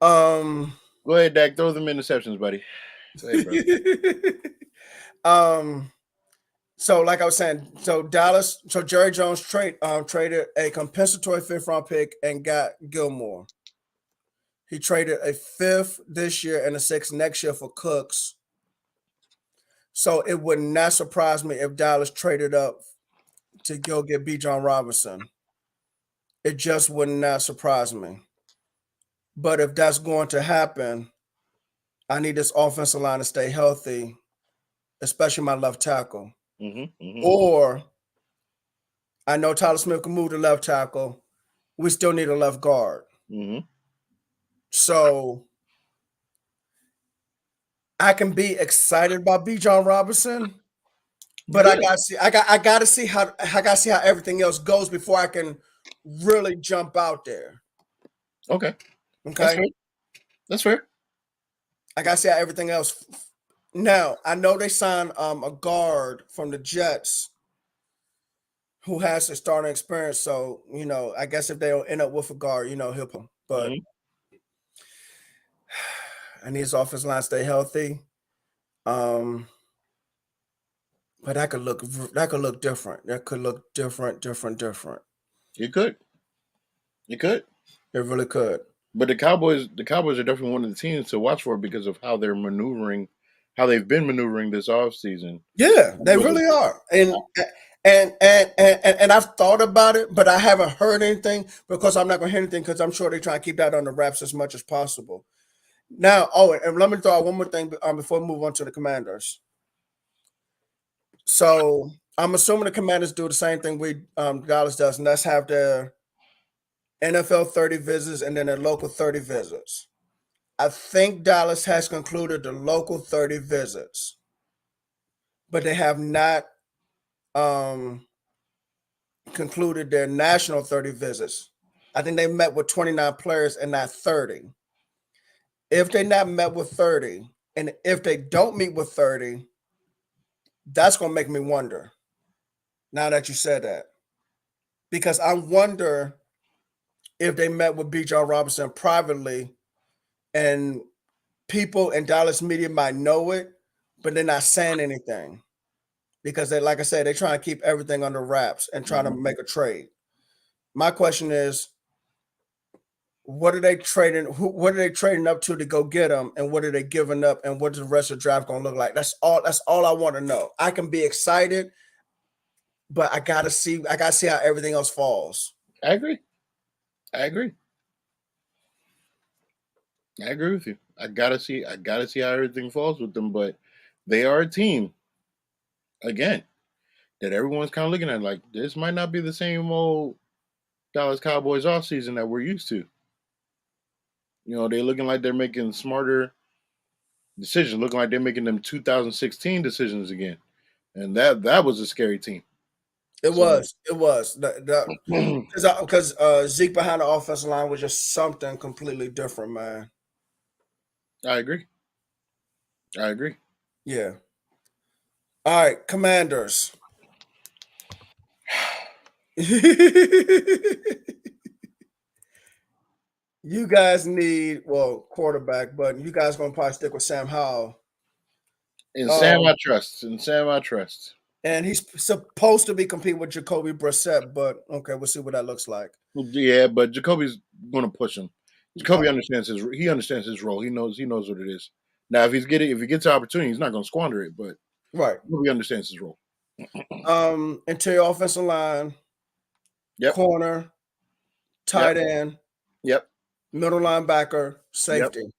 Go ahead, Dak. Throw them interceptions, buddy. So like I was saying, so Jerry Jones traded a compensatory 5th-round pick and got Gilmore. He traded a 5th this year and a 6th next year for Cooks. So it would not surprise me if Dallas traded up to go get B. John Robinson. It just would not surprise me. But if that's going to happen, I need this offensive line to stay healthy, especially my left tackle. Or I know Tyler Smith can move to left tackle. We still need a left guard. So I can be excited about B. John Robinson, but I gotta see how everything else goes before I can really jump out there. Okay. Okay. That's fair. I gotta see how everything else. Now I know they signed a guard from the Jets who has the starting experience. So I guess if they don't end up with a guard, he'll put him. But I need his offensive line to stay healthy. But that could look different. That could look different. It could. It really could. But the Cowboys are definitely one of the teams to watch for because of how they're maneuvering, how they've been maneuvering this offseason. Yeah, they really are. And I've thought about it, but I haven't heard anything because I'm not going to hear anything because I'm sure they try to keep that under wraps as much as possible. Now, and let me throw out one more thing before we move on to the Commanders. So I'm assuming the Commanders do the same thing Dallas does, and that's have their NFL 30 visits and then their local 30 visits. I think Dallas has concluded the local 30 visits, but they have not concluded their national 30 visits. I think they met with 29 players and not 30. If they not met with 30, and if they don't meet with 30, that's going to make me wonder. Now that you said that, because I wonder if they met with B. John Robinson privately, and people in Dallas media might know it, but they're not saying anything because they, like I said, they're trying to keep everything under wraps and trying to make a trade. My question is, what are they trading? What are they trading up to go get them, and what are they giving up, and what's the rest of the draft going to look like? That's all I want to know. I can be excited, but I gotta see how everything else falls. I agree with you. I gotta see how everything falls with them, but they are a team. Again, that everyone's kind of looking at like this might not be the same old Dallas Cowboys offseason that we're used to. You know, they're looking like they're making smarter decisions, looking like they're making them 2016 decisions again. And that was a scary team. It So was. It was. Because Zeke behind the offensive line was just something completely different, man. I agree. I agree. Yeah. All right, Commanders. You guys need quarterback, but you guys gonna probably stick with Sam Howell. And Sam Um, I trust. And Sam I trust. and he's supposed to be competing with Jacoby Brissett, but okay, we'll see what that looks like. Yeah, but Jacoby's gonna push him. Uh, Jacoby understands his role. He knows what it is. Now if he gets the opportunity, he's not gonna squander it, but right. Jacoby understands his role. Interior offensive line, Yep. corner, Yep. tight end, Yep. middle linebacker, Yep. safety.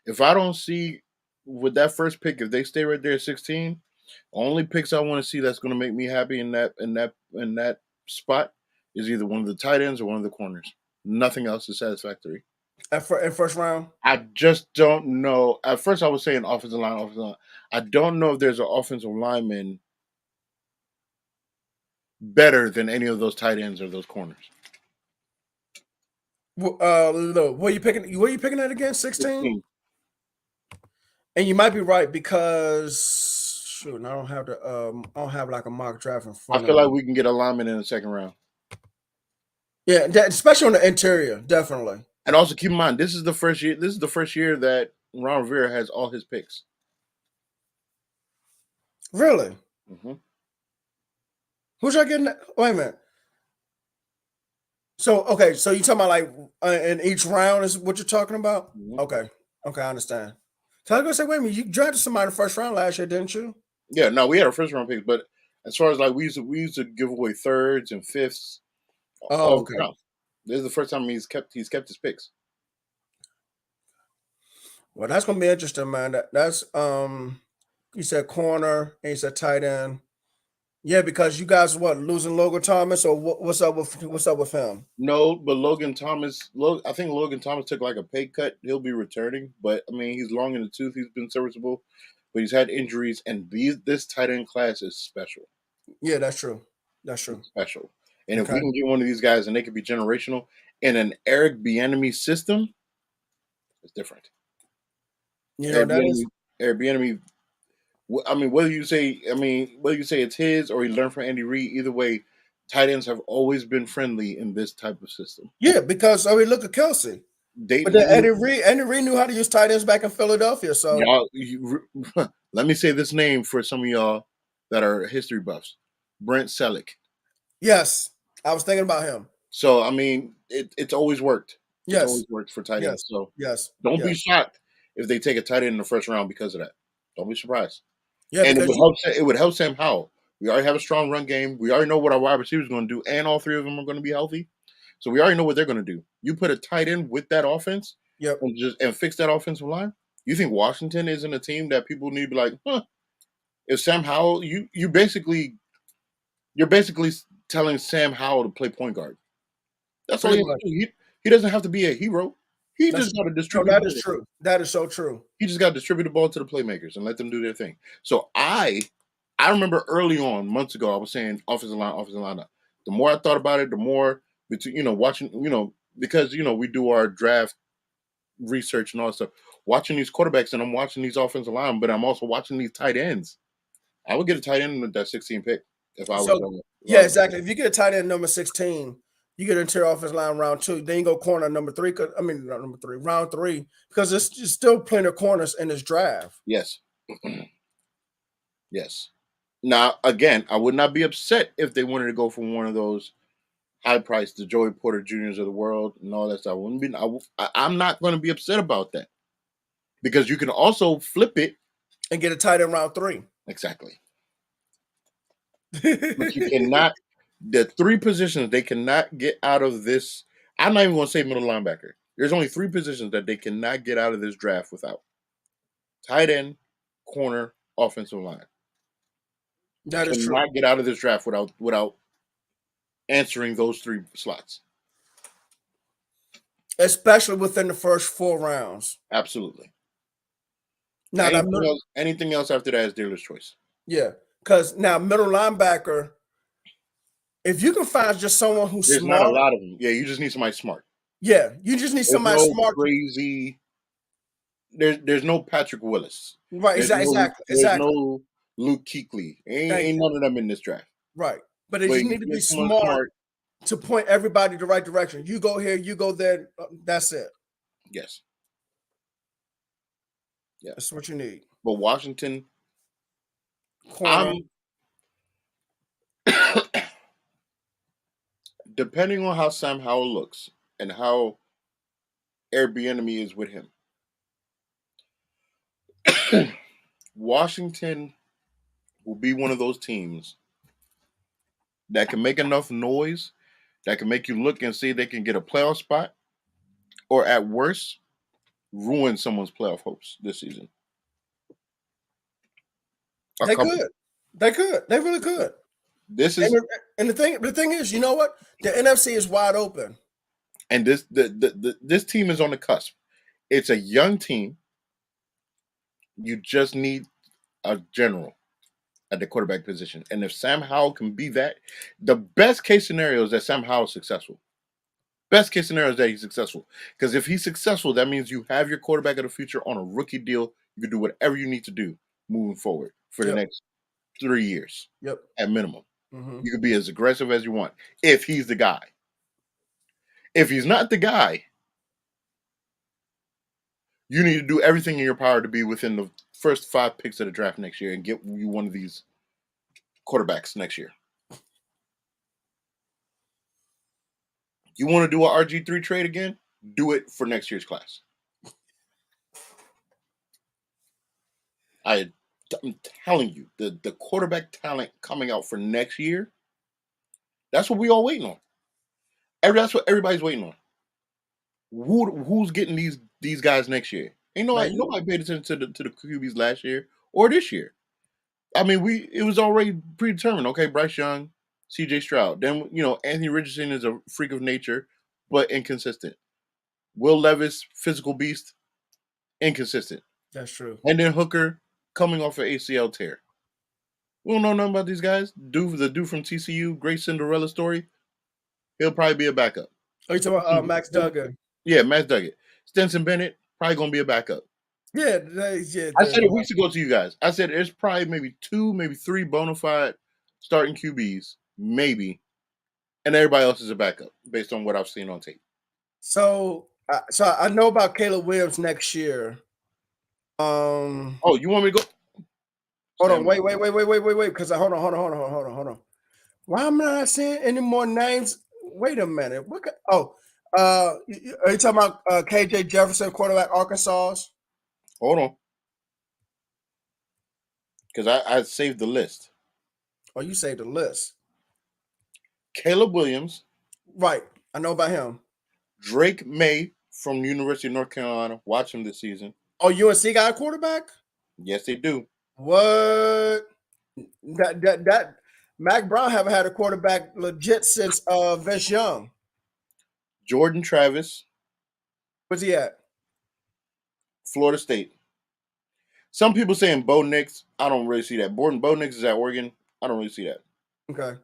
If I don't see with that first pick, if they stay right there at 16, only picks I want to see that's going to make me happy in that spot is either one of the tight ends or one of the corners. Nothing else is satisfactory. In first round. I just don't know. At first, I was saying offensive line. I don't know if there's an offensive lineman better than any of those tight ends or those corners. Look, what are you picking? What are you picking at again? 16? 16. And you might be right because shoot, I don't have like a mock draft in I front feel of like me. we can get a lineman in the second round. Yeah, especially on the interior, definitely. And also keep in mind, this is the first year. This is the first year that Ron Rivera has all his picks. Really? Mm-hmm. Who's y'all getting? Wait a minute. So okay, so you talking about like in each round is what you're talking about? Mm-hmm. Okay, I understand. So I was gonna say, wait a minute, you drafted somebody in the first round last year, didn't you? Yeah, no, we had our first round picks, but as far as like we used to give away thirds and fifths Oh, all okay. the time. This is the first time he's kept his picks. Well, that's gonna be interesting, man. That's you said corner and you said tight end. Yeah, because you guys what losing Logan Thomas or what's up with him? No, but Logan Thomas. I think Logan Thomas took like a pay cut. He'll be returning, but I mean he's long in the tooth. He's been serviceable, but he's had injuries, and this tight end class is special. Yeah, that's true. That's true. It's special. And if we Okay. can get one of these guys and they could be generational in an Eric Bieniemy system, it's different. You know Eric that is Bieniemy, Eric Bieniemy. I mean, whether you say it's his or he learned from Andy Reid, either way, tight ends have always been friendly in this type of system. yeah, because I mean look at Kelsey. They, But then Andy Reid knew how to use tight ends back in Philadelphia. So y'all, let me say this name for some of y'all that are history buffs: Brent Selleck. yes, I was thinking about him. So I mean, it's always worked. It's Yes, always worked for tight yes, ends. So yes, don't be yes. shocked if they take a tight end in the first round because of that. Don't be surprised. Yeah, And because it would help Sam Howell. We already have a strong run game. We already know what our wide receivers are going to do, and all three of them are going to be healthy. So we already know what they're going to do. You put a tight end with that offense yep. and fix that offensive line. You think Washington isn't a team that people need to be like, huh? If Sam Howell, you're basically telling Sam Howell to play point guard. That's all he Pretty has to much. do. He doesn't have to be a hero. He That's just got to no, distribute the that is ball. true. That is so true. He just got to distribute the ball to the playmakers and let them do their thing. So I remember early on, months ago, I was saying offensive line, offensive line. The more I thought about it, the more between watching, because we do our draft research and all that stuff. Watching these quarterbacks and I'm watching these offensive line, but I'm also watching these tight ends. I would get a tight end with that 16 pick if I was. So yeah, exactly. If you get a tight end number 16, you get interior offensive line round 2. Then you go corner number 3. I mean not number 3, round 3, because there's still plenty of corners in this draft. Yes, yes. Now again, I would not be upset if they wanted to go for one of those high priced, the Joey Porter Juniors of the world and all that stuff. I wouldn't be. I'm not going to be upset about that because you can also flip it And get a tight end round 3. exactly. But you cannot. The three positions they cannot get out of this. I'm not even going to say middle linebacker. There's only three positions that they cannot get out of this draft without: tight end, corner, offensive line. That is true. cannot get out of this draft without answering those 3 slots. Especially within the first 4 rounds. Absolutely. Now, Anything else after that is dealer's choice. yeah, because now middle linebacker, if you can find just someone who's There's smart, not a lot of them. Yeah, you just need somebody smart. yeah, you just need There's somebody no smart. crazy. There's no Patrick Willis. Right, exactly. There's no Luke Kuechly. Ain't none of them in this draft. Right, but you need to be smart to point everybody the right direction. You go here, you go there. That's it. Yes. Yeah, that's what you need. But Washington, corner. Depending on how Sam Howell looks and how Airbnb is with him, Washington will be one of those teams that can make enough noise that can make you look and see they can get a playoff spot, or at worst, ruin someone's playoff hopes this season. They could. They really could. This is and the thing is, you know what? The NFC is wide open. And this team is on the cusp. It's a young team. You just need a general at the quarterback position. And if Sam Howell can be that, the best case scenario is that Sam Howell is successful. Best case scenario is that he's successful. Because if he's successful, that means you have your quarterback of the future on a rookie deal. You can do whatever you need to do moving forward for the next 3 years. Yep. At minimum. Mm-hmm. You can be as aggressive as you want if he's the guy. If he's not the guy, you need to do everything in your power to be within the first 5 picks of the draft next year and get you one of these quarterbacks next year. You want to do an RG3 trade again? Do it for next year's class. I'm telling you, the quarterback talent coming out for next year, that's what we all waiting on. That's what everybody's waiting on. Who's getting these guys next year? Ain't nobody paid attention to the QBs last year or this year. I mean, it was already predetermined. Okay, Bryce Young, C.J. Stroud. Then Anthony Richardson is a freak of nature, but inconsistent. Will Levis, physical beast, inconsistent. That's true. And then Hooker coming off an ACL tear. We don't know nothing about these guys. The dude from TCU, great Cinderella story. He'll probably be a backup. Oh, you talking about Max Duggan? Yeah, Max Duggan. Stetson Bennett probably gonna be a backup. Yeah. I said it weeks ago to you guys. I said there's probably maybe 2, maybe 3 bona fide starting QBs, maybe, and everybody else is a backup based on what I've seen on tape. So I know about Caleb Williams next year. Oh, you want me to go? Hold on, wait, because hold on. Why am I not seeing any more names? Wait a minute. Are you talking about KJ Jefferson, quarterback, Arkansas? Hold on. Because I saved the list. Oh, you saved the list. Caleb Williams. Right. I know about him. Drake May from University of North Carolina. Watch him this season. Oh, UNC got a quarterback? Yes, they do. What? That Mac Brown haven't had a quarterback legit since Vince Young. Jordan Travis. Where's he at? Florida State. Some people saying Bo Nix. I don't really see that. Bo Nix is at Oregon. I don't really see that. Okay.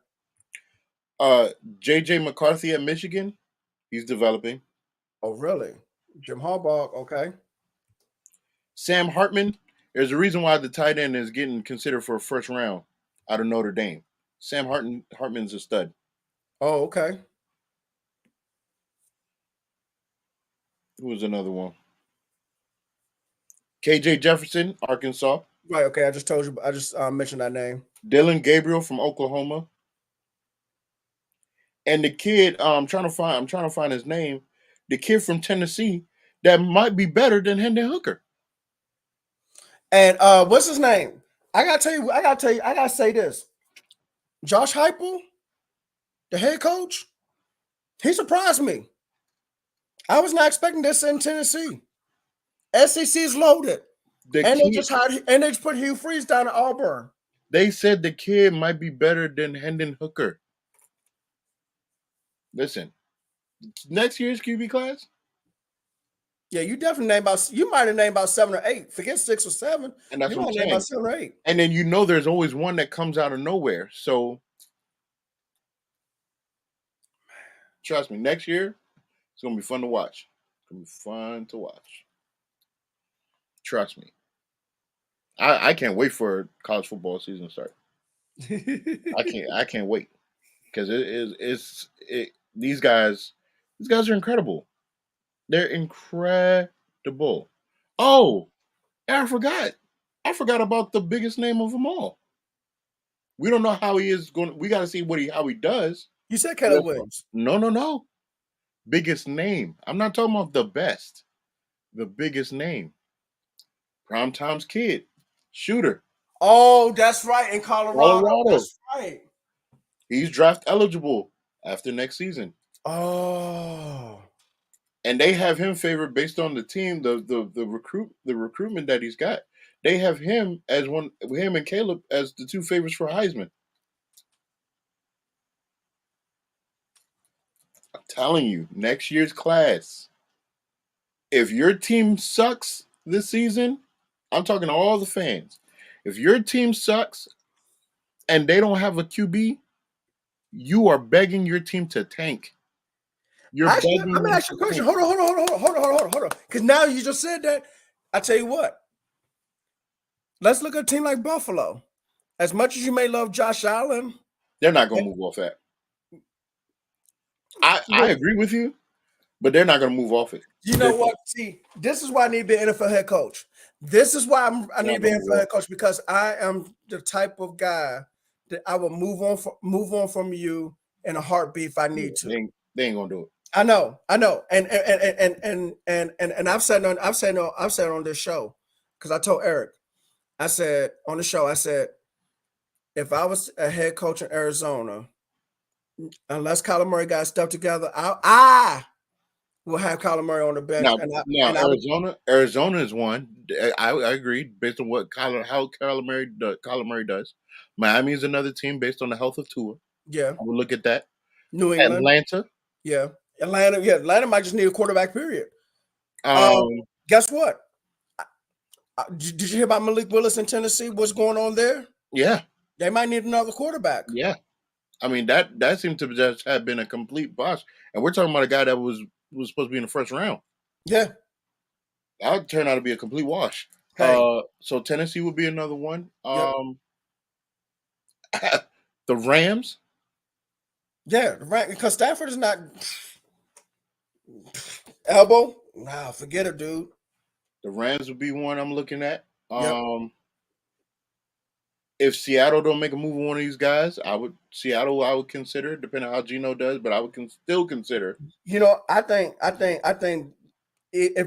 J.J. McCarthy at Michigan. He's developing. Oh, really? Jim Harbaugh. Okay. Sam Hartman. There's a reason why the tight end is getting considered for a first round out of Notre Dame. Sam Hartman's a stud. Oh, okay. Who was another one? KJ Jefferson, Arkansas. Right. Okay. I just told you. I just mentioned that name. Dylan Gabriel from Oklahoma. And the kid, I'm trying to find his name. The kid from Tennessee that might be better than Hendon Hooker. And what's his name? I gotta say this. Josh Heupel, the head coach, he surprised me. I was not expecting this in Tennessee. SEC is loaded. They just put Hugh Freeze down at Auburn. They said the kid might be better than Hendon Hooker. Listen, next year's QB class, Yeah, you definitely you might have named about 7 or 8. Forget 6 or 7. and that's You what might I'm have named about saying. 7 or 8. And then there's always one that comes out of nowhere. So trust me, next year it's gonna be fun to watch. It's gonna be fun to watch. Trust me. I can't wait for college football season to start. I can't wait because these guys are incredible. They're incredible. Oh, and I forgot about the biggest name of them all. We don't know how he is going. We got to see how he does. You said Caleb Williams. No, no, no. Biggest name. I'm not talking about the best. The biggest name. Primetime's kid, shooter. Oh, that's right. In Colorado. Colorado. That's right. He's draft eligible after next season. Oh. And they have him favored based on the team, the recruitment that he's got. They have him and Caleb as the two favorites for Heisman. I'm telling you, next year's class. If your team sucks this season, I'm talking to all the fans. If your team sucks and they don't have a QB, you are begging your team to tank. Actually, let me ask you a question. Hold on. Because now you just said that. I tell you what. Let's look at a team like Buffalo. As much as you may love Josh Allen, they're not going to move off that. I agree with you, but they're not going to move off it. You know what? See, this is why I need to be an NFL head coach. This is why I need to be an NFL head coach, because I am the type of guy that I will move on from you in a heartbeat if I need to. They ain't gonna do it. I know, and I've said on this show, because I told Eric, I said on the show, I said, if I was a head coach in Arizona, unless Kyler Murray got stuff together, I will have Kyler Murray on the bench. Arizona is one. I agree based on how Kyler Murray does. Miami is another team based on the health of Tua. Yeah, I would look at that. New England, Atlanta. Yeah, Atlanta might just need a quarterback. Period. Guess what? Did you hear about Malik Willis in Tennessee? What's going on there? Yeah, they might need another quarterback. Yeah, I mean that seemed to just have been a complete bust, and we're talking about a guy that was supposed to be in the first round. Yeah, that would turn out to be a complete wash. Hey. So Tennessee would be another one. The Rams. Yeah, right. Because Stafford is not elbow. Nah, forget it, dude. The Rams would be one I'm looking at. If Seattle don't make a move on one of these guys, I would consider, depending on how Geno does, but I would still consider. You know, I think if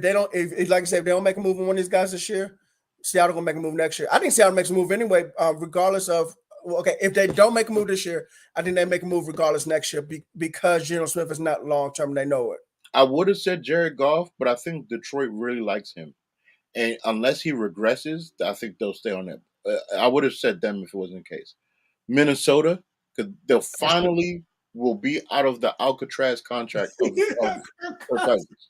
they don't, if like I said, if they don't make a move on one of these guys this year, Seattle gonna make a move next year. I think Seattle makes a move anyway, regardless of. Okay, if they don't make a move this year, I think they make a move regardless next year because Geno Smith is not long term. And they know it. I would have said Jared Goff, but I think Detroit really likes him, and unless he regresses, I think they'll stay on that. I would have said them if it wasn't the case. Minnesota, because they'll finally will be out of the Alcatraz contract of Cousins.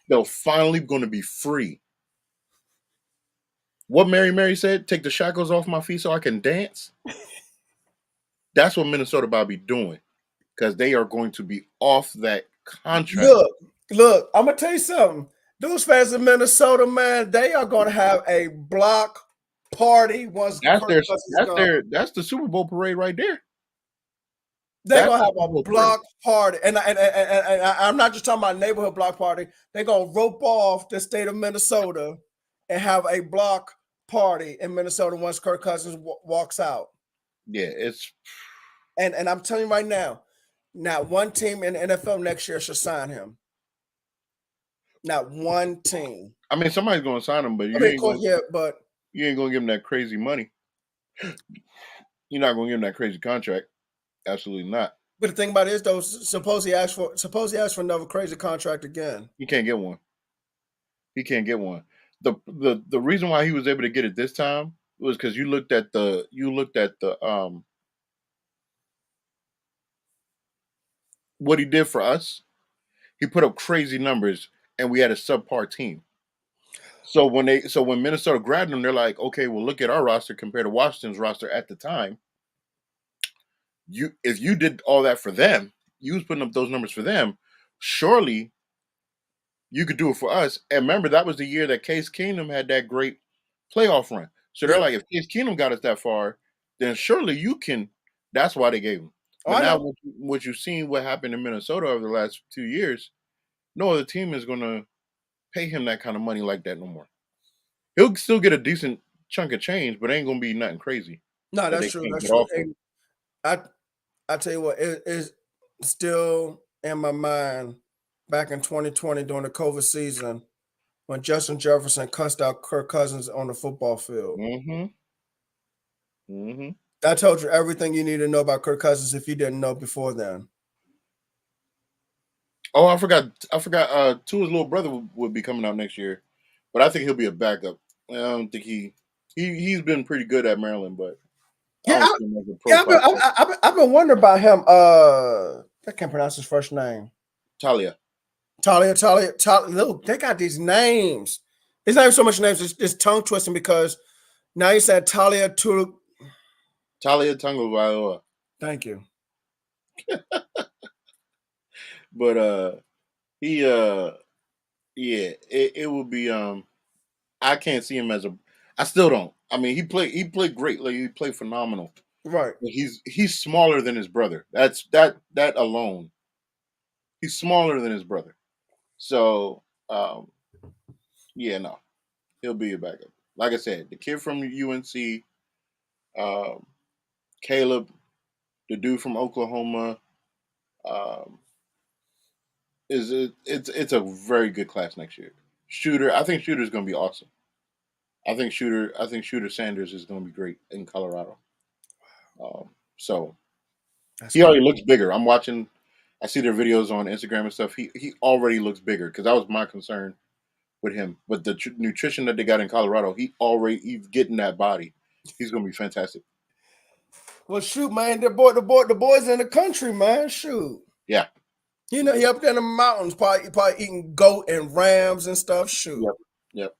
They're finally going to be free. What Mary said, take the shackles off my feet so I can dance. That's what Minnesota about to be doing, because they are going to be off that contract. Look, I'm going to tell you something. Those fans in Minnesota, man, they are going to have a block party once that's the Super Bowl parade right there. They're going to have a block party. And I'm not just talking about a neighborhood block party. They're going to rope off the state of Minnesota and have a block party in Minnesota once Kirk Cousins walks out. Yeah, it's and I'm telling you right now, not one team in the NFL next year should sign him. Not one team. I mean, somebody's going to sign him, but you ain't going to give him that crazy money. You're not going to give him that crazy contract. Absolutely not. But the thing about it is, though, suppose he asks for another crazy contract again. He can't get one. He can't get one. The reason why he was able to get it this time was because you looked at the what he did for us. He put up crazy numbers, and we had a subpar team. So when Minnesota grabbed him, they're like, okay, well, look at our roster compared to Washington's roster at the time. If you did all that for them, you was putting up those numbers for them. Surely you could do it for us. And remember, that was the year that Case Keenum had that great playoff run. So they're Yep. like, if Case Keenum got us that far, then surely you can. That's why they gave him. Oh, But I now, know. what you've seen, what happened in Minnesota over the last 2 years, no other team is going to pay him that kind of money like that no more. He'll still get a decent chunk of change, but it ain't going to be nothing crazy No, that that's they true. can't That's get true. off him. And I tell you what, it is still in my mind back in 2020 during the COVID season when Justin Jefferson cussed out Kirk Cousins on the football field. Mm-hmm. Mm-hmm. I told you everything you need to know about Kirk Cousins if you didn't know before then. Oh, I forgot. Tua's little brother would be coming out next year, but I think he'll be a backup. I don't think he's been pretty good at Maryland, but I Yeah, don't see him as a yeah. profile. I've been wondering about him. I can't pronounce his first name. Talia. Talia. Look, they got these names. It's not even so much names. It's tongue twisting because now you said Talia Tulu. Talia Tagovailoa. Thank you. But he yeah, it would be I can't see him as a I still don't. I mean, he played great. Like he played phenomenal. Right. But he's smaller than his brother. That alone. He's smaller than his brother. So, yeah, no. He'll be a backup. Like I said, the kid from UNC, um, Caleb, the dude from Oklahoma, um, it's a very good class next year. Shooter, I think Shooter's going to be awesome. I think Shooter Sanders is going to be great in Colorado. So That's he good. already looks bigger. I'm watching. I see their videos on Instagram and stuff. He already looks bigger because that was my concern with him. But the nutrition that they got in Colorado, he's getting that body. He's going to be fantastic. Well, shoot, man, the boys in the country, man. Shoot. Yeah. You know, he up there in the mountains, probably eating goat and rams and stuff. Shoot. Yep.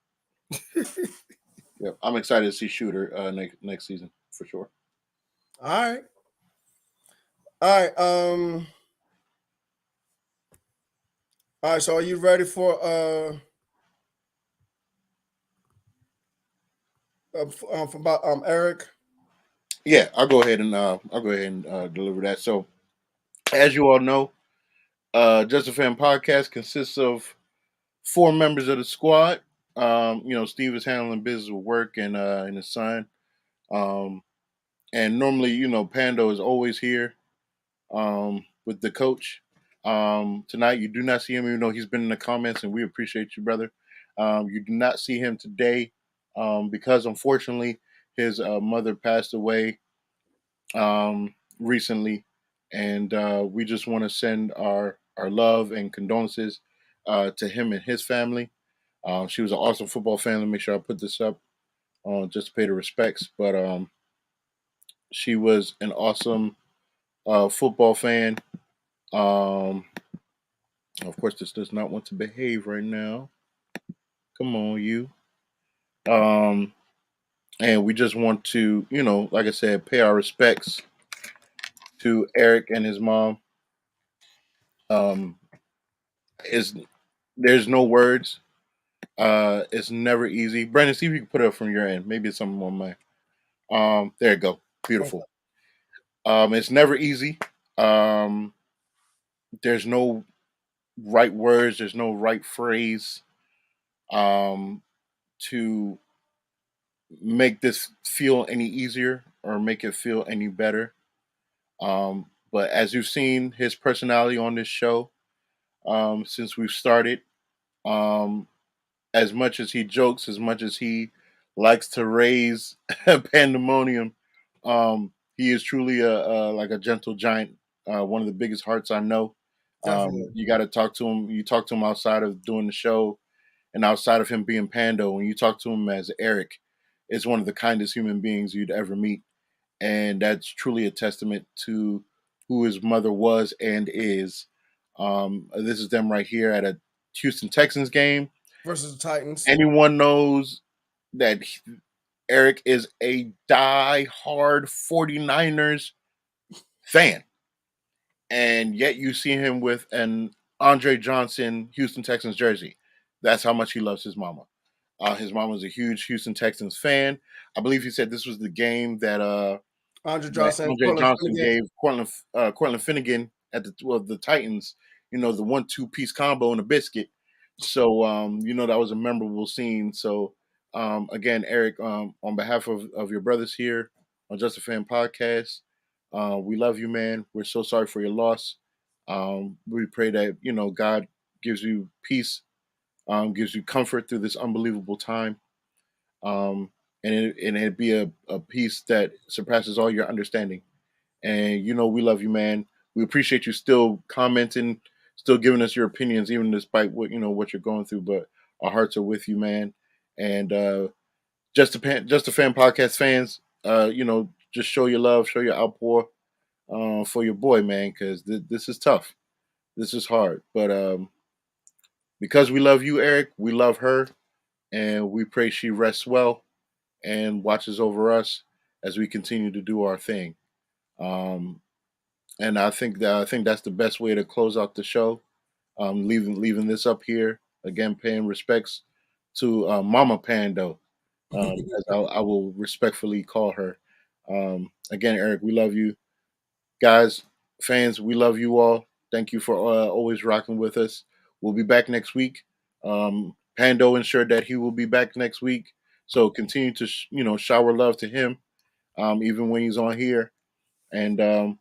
Yep. I'm excited to see Shooter next season for sure. All right. All right. All right. So are you ready for about Eric? Yeah, I'll go ahead and deliver that. So, as you all know, Just a Fan podcast consists of four members of the squad. Steve is handling business with work and his son. Um, and normally, Pando is always here with the coach. Tonight, you do not see him, even though he's been in the comments, and we appreciate you, brother. You do not see him today because, unfortunately, his mother passed away recently, and we just want to send our love and condolences to him and his family. She was an awesome football fan. Let me make sure I put this up just to pay the respects. But she was an awesome football fan. Um, of course, this does not want to behave right now. Come on, you. Um, and we just want to, like I said, pay our respects to Eric and his mom. Um, is There's no words. It's never easy. Brandon, see if you can put it up from your end. Maybe it's something on mine. There you go. Beautiful. It's never easy. Um, there's no right words. There's no right phrase um, to make this feel any easier or make it feel any better. But as you've seen his personality on this show since we've started, um, as much as he jokes, as much as he likes to raise pandemonium, he is truly like a gentle giant. One of the biggest hearts I know. Definitely. You got to talk to him. You talk to him outside of doing the show, and outside of him being Pando, when you talk to him as Eric, is one of the kindest human beings you'd ever meet, and that's truly a testament to who his mother was and is. This is them right here at a Houston Texans game. Versus the Titans. Anyone knows that Eric is a die-hard 49ers fan, and yet you see him with an Andre Johnson Houston Texans jersey. That's how much he loves his mama. His mom was a huge Houston Texans fan. I believe he said this was the game that Andre that Johnson, Andre Cortland Johnson Finnegan. gave Cortland Finnegan at the Titans. The 1-2 piece combo and a biscuit. So that was a memorable scene. So again, Eric, on behalf of your brothers here on Just a Fan Podcast, we love you, man. We're so sorry for your loss. We pray that God gives you peace, gives you comfort through this unbelievable time, and it'd be a peace that surpasses all your understanding. And we love you, man. We appreciate you still commenting, still giving us your opinions, even despite what you're going through. But our hearts are with you, man. And Just a Fan Podcast fans, just show your love, show your outpour for your boy, man, because this is tough. This is hard. But because we love you, Eric, we love her, and we pray she rests well and watches over us as we continue to do our thing. Um, and I think that's the best way to close out the show. Leaving this up here again, paying respects to Mama Pando, as I will respectfully call her. Again, Eric, we love you, guys, fans. We love you all. Thank you for always rocking with us. We'll be back next week. Pando ensured that he will be back next week, so continue to shower love to him, even when he's on here, and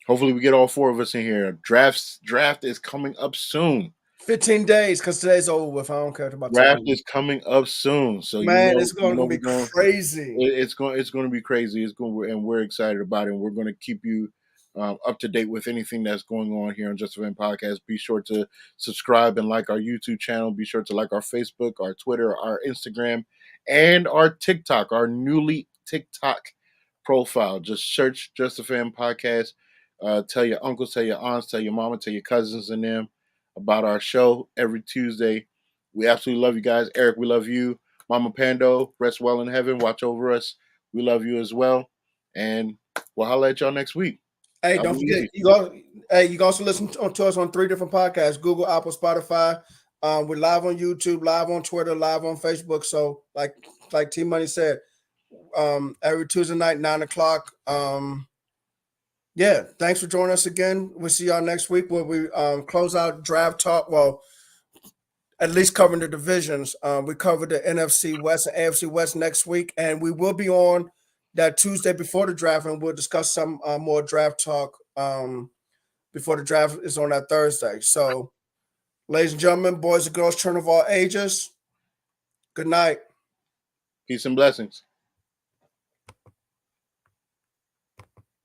hopefully we get all four of us in here. Draft is coming up soon. 15 days, because today's over with. I don't care about Draft telling is coming up soon, so Man, it's going to we're be crazy. It's going to be crazy. And we're excited about it. And we're going to keep you up to date with anything that's going on here on Just a Fan Podcast. Be sure to subscribe and like our YouTube channel. Be sure to like our Facebook, our Twitter, our Instagram, and our TikTok, our newly TikTok profile. Just search Just a Fan Podcast. Tell your uncles, tell your aunts, tell your mama, tell your cousins and them about our show every Tuesday. We absolutely love you guys. Eric, we love you. Mama Pando, rest well in heaven. Watch over us. We love you as well. And we'll holler at y'all next week. Hey, don't forget, you can also listen to us on 3 different podcasts: Google, Apple, Spotify. We're live on YouTube, live on Twitter, live on Facebook. So, like T Money said, every Tuesday night, 9:00. Yeah, thanks for joining us again. We'll see y'all next week where we close out draft talk. Well, at least covering the divisions. We covered the NFC West and AFC West next week, and we will be on that Tuesday before the draft, and we'll discuss some more draft talk before the draft is on that Thursday. So, ladies and gentlemen, boys and girls, children of all ages, good night. Peace and blessings.